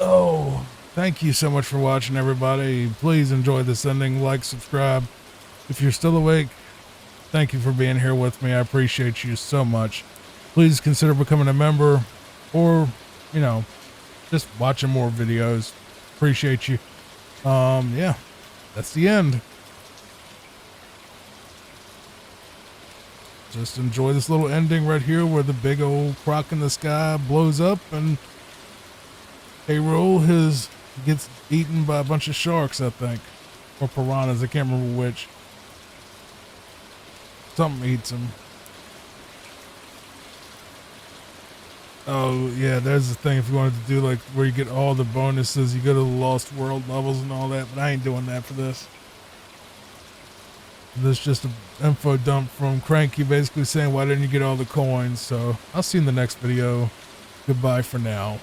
Oh, thank you so much for watching, everybody. Please enjoy this ending. Like, subscribe. If you're still awake, thank you for being here with me. I appreciate you so much. Please consider becoming a member or, you know, just watching more videos. Appreciate you. Yeah, that's the end. Just enjoy this little ending right here where the big old croc in the sky blows up and K-Rool gets eaten by a bunch of sharks, I think. Or piranhas, I can't remember which. Something eats him. Oh, yeah, there's the thing if you wanted to do like where you get all the bonuses, you go to the Lost World levels and all that, but I ain't doing that for this. This is just an info dump from Cranky basically saying, why didn't you get all the coins? So I'll see you in the next video. Goodbye for now.